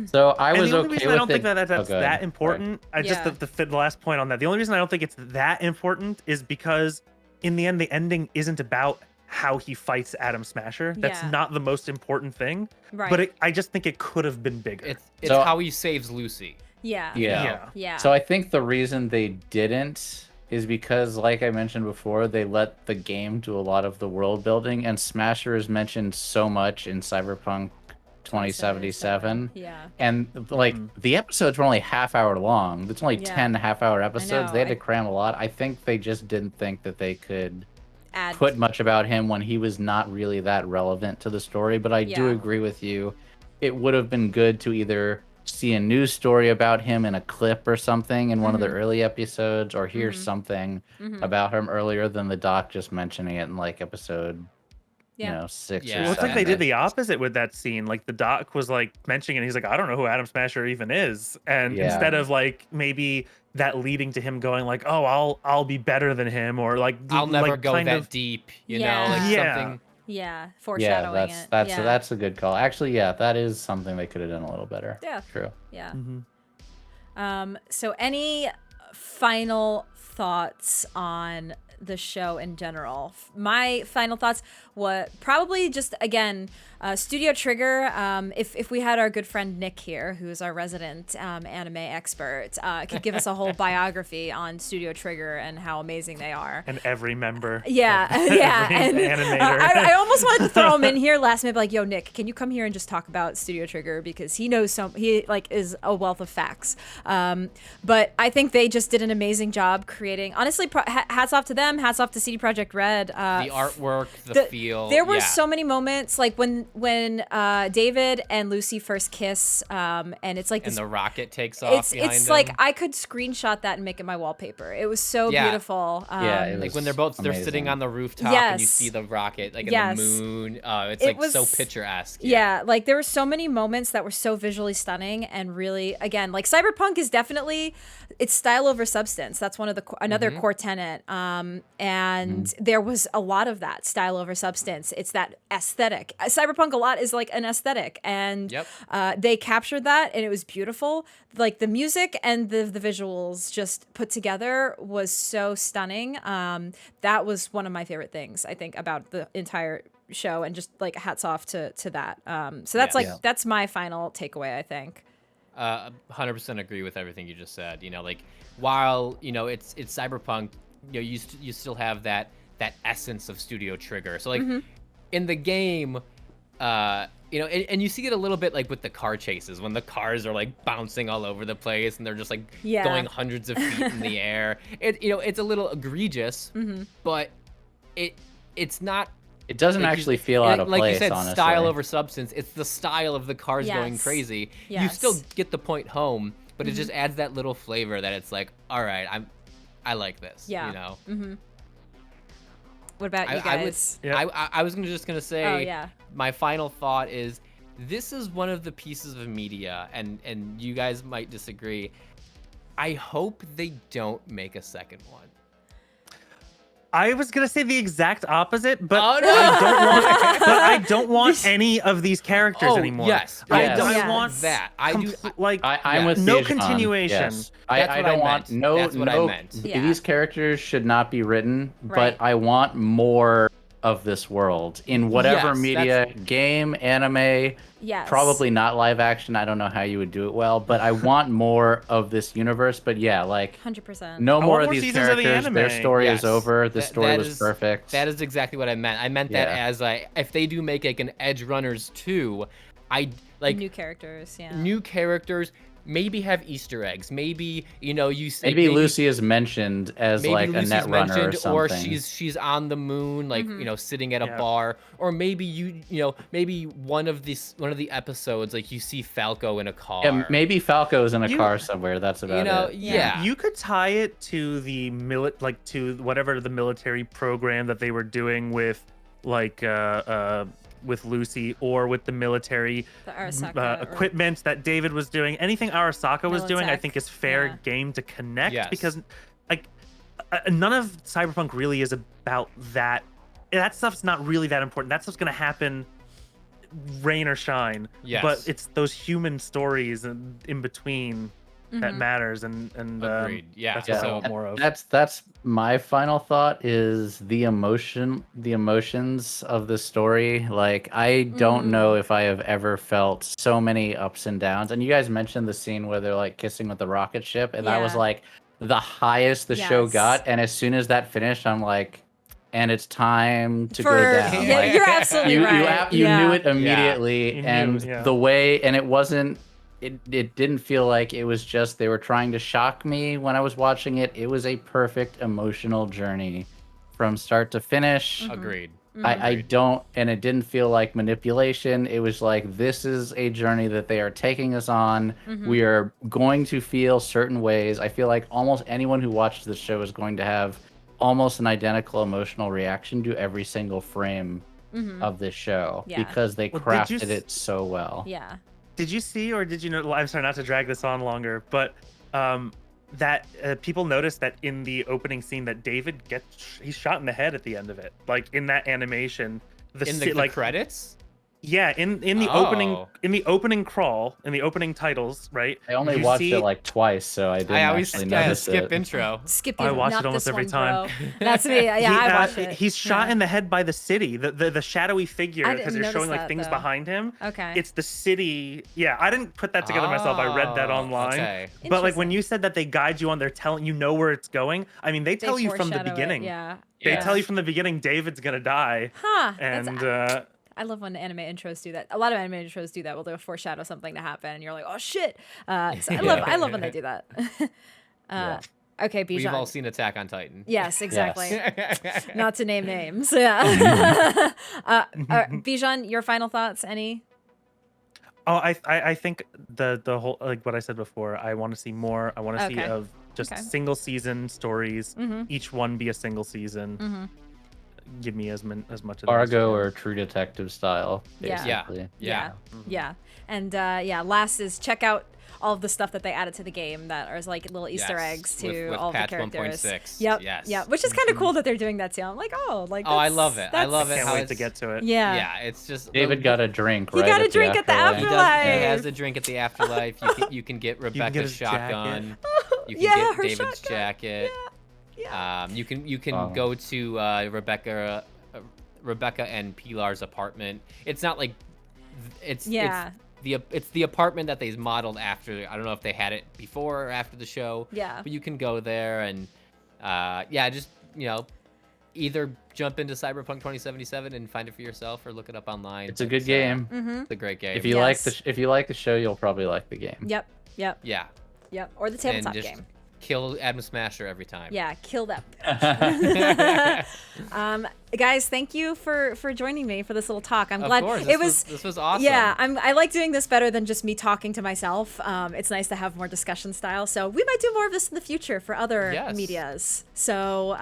So I And was the only okay reason with I don't think it. that that's Oh, go ahead. that important, just Yeah. the last point on that. The only reason I don't think it's that important is because in the end, the ending isn't about how he fights Adam Smasher. That's Yeah. not the most important thing. Right. But I just think it could have been bigger. It's So- how he saves Lucy. Yeah. Yeah. Yeah. Yeah. So I think the reason they didn't is because, like I mentioned before, they let the game do a lot of the world building, and Smasher is mentioned so much in Cyberpunk 2077. Yeah. And like the episodes were only half-hour long. It's only Yeah. 10 half-hour episodes. know, They had I- to cram a lot. I think they just didn't think that they could Add. put much about him when he was not really that relevant to the story. But I do Yeah. agree with you. It would have been good to either see a news story about him in a clip or something in one of the early episodes, or hear something about him earlier than the doc just mentioning it in like episode Yeah. 6 Yeah. or Well, it's like 7. they did the opposite with that scene. Like the doc was like mentioning it. He's like, I don't know who Adam Smasher even is. And Yeah. instead of like maybe that leading to him going like, oh, I'll be better than him, or like I'll never like go kind that of- deep, Yeah. like Yeah. something. Yeah. Yeah, Foreshadowing it. Yeah. that's a good call. Actually, yeah, that is something they could have done a little better. Yeah. True. Yeah. Mhm. So any final thoughts on the show in general? My final thoughts, probably just again, Studio Trigger. If we had our good friend Nick here, who is our resident anime expert, could give us a whole biography on Studio Trigger and how amazing they are. And every member. Yeah, yeah, every and animator. I almost wanted to throw him in here last minute, like, yo, Nick, can you come here and just talk about Studio Trigger, because he knows he like is a wealth of facts. But I think they just did an amazing job creating. Honestly, hats off to them. Hats off to CD Projekt Red. The artwork, the feel. There were yeah. so many moments, like when David and Lucy first kiss, and it's like And this. the rocket takes off behind It's them. like I could screenshot that and make it my wallpaper. It was so Yeah. beautiful. Yeah, it like was when they're sitting amazing. on the rooftop and you Yes. see the rocket like in Yes. the moon. It's It like was- so picturesque. Yeah, like there were so many moments that were so visually stunning, and really, again, like Cyberpunk is definitely, it's style over substance. That's one of the another core tenet. And there was a lot of that style over substance. It's that aesthetic. Cyberpunk a lot is like an aesthetic, and Yep. they captured that, and it was beautiful. Like the music and the visuals just put together was so stunning. That was one of my favorite things, I think, about the entire show, and just like hats off to that. So that's Yeah. that's my final takeaway, I think. 100% agree with everything you just said. Like while it's Cyberpunk, you still have that essence of Studio Trigger. So like in the game, you know, and you see it a little bit like with the car chases when the cars are like bouncing all over the place and they're just like going hundreds of feet in the air. You know, it's a little egregious, but it's not. It doesn't like actually feel out of like place, you said, honestly. style over substance. It's the style of the cars going crazy. You still get the point home, but it just adds that little flavor that it's like, all right, I like this. You know. What about you guys? I was just gonna say. Oh, my final thought is, this is one of the pieces of media, and you guys might disagree. I hope they don't make a second one. I was gonna say the exact opposite, but Oh, no! I don't want any of these characters anymore. Yes, I don't want that. I'm with no Bijan. continuation. Yes. I don't want That's what I meant. These characters should not be written, Right. but I want more of this world in whatever media, game, anime. Yes. Probably not live action. I don't know how you would do it well, but I want more of this universe. But yeah, like 100%. no more of more these seasons of the characters. Their anime. story Yes. is over. The story That was is- perfect. That is exactly what I meant. I meant that as if they do make like an Edgerunners 2, I like New characters, new characters. Maybe have Easter eggs. Maybe Maybe Lucy is mentioned as maybe like Lucy's a net runner or mentioned, something. or she's on the moon, like sitting at a bar, or maybe maybe one of the episodes, like you see Falco in a car. Yeah, maybe Falco's in a car somewhere. That's about it. Yeah. You could tie it to the to whatever the military program that they were doing with with Lucy, or with the military The Arasaka, equipment that David was doing. Anything Arasaka was doing, I Militech, think is fair game to connect, Yes. because like none of Cyberpunk really is about that. That stuff's not really that important. That stuff's gonna happen rain or shine. Yes. But it's those human stories in between that matters, and Agreed. Yeah. that's what I So want more of. That's my final thought is the emotions of the story. Like, I don't know if I have ever felt so many ups and downs. And you guys mentioned the scene where they're like kissing with the rocket ship, and that was like the highest the show got. And as soon as that finished, I'm like, and it's time to go down. Yeah, Like, you're absolutely right. you knew it immediately, You knew, and the way, and it wasn't. It didn't feel like it was just they were trying to shock me when I was watching it. It was a perfect emotional journey from start to finish. Agreed. I don't, and it didn't feel like manipulation. It was like, this is a journey that they are taking us on. We are going to feel certain ways. I feel like almost anyone who watched the show is going to have almost an identical emotional reaction to every single frame of this show because they crafted it so well. Yeah. Did you see, or did you know? I'm sorry not to drag this on longer, but that people noticed that in the opening scene that David he's shot in the head at the end of it, like in that animation. The credits. Yeah, in the opening crawl, in the opening titles, right? I only watched it like twice, so I didn't actually notice skip it. intro. Skip I watch not it almost this every one, time. bro. That's me. Yeah, I watch it. He's shot in the head by the city, the shadowy figure, I because didn't they're showing notice like that, things though. behind him. Okay. It's the city. Yeah, I didn't put that together myself. I read that online. Okay. But like when you said that they guide you on, they're telling you know where it's going. I mean, they tell you from the foreshadow it, beginning. Yeah. They tell you from the beginning David's gonna die. Huh. And I love when anime intros do that. A lot of anime intros do that. Well, they'll foreshadow something to happen, and you're like, "Oh shit!" So I love when they do that. Okay, Bijan. We've all seen Attack on Titan. Yes, exactly. Not to name names. Yeah. Bijan, your final thoughts? Any? Oh, I think the whole, like what I said before, I want to see more. I want to see of just single season stories. Each one be a single season. Give me as much of that as Fargo you or True Detective style, Yeah. basically. Yeah. And last is check out all of the stuff that they added to the game that are like little Easter eggs to with all patch the characters. 1.6. Yep. Yes. Yeah. Which is kind of cool that they're doing that too. I'm like, oh, like. I love it. I love it. Can't how wait to get to it. Yeah. Yeah, it's just David got a drink. He right got a at drink at the afterlife. He afterlife. has a drink at the afterlife. You can get Rebecca's his shotgun. You can Yeah, get her David's shotgun. jacket. Yeah. You can go to Rebecca and Pilar's apartment. It's not like it's the apartment that they modeled after. I don't know if they had it before or after the show. Yeah. But you can go there and just either jump into Cyberpunk 2077 and find it for yourself, or look it up online. It's a good game. It's a great game. If you like the show, you'll probably like the game. Yep. Yeah. Yep. Or the And tabletop just game. kill Adam Smasher every time. Yeah, kill that. Guys, thank you for joining me for this little talk. I'm glad This was awesome. Yeah, I like doing this better than just me talking to myself. It's nice to have more discussion style. So we might do more of this in the future for other medias. So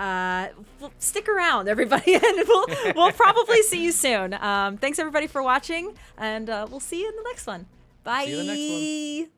stick around, everybody, and we'll probably see you soon. Thanks everybody for watching, and we'll see you in the next one. Bye. See you in the next one.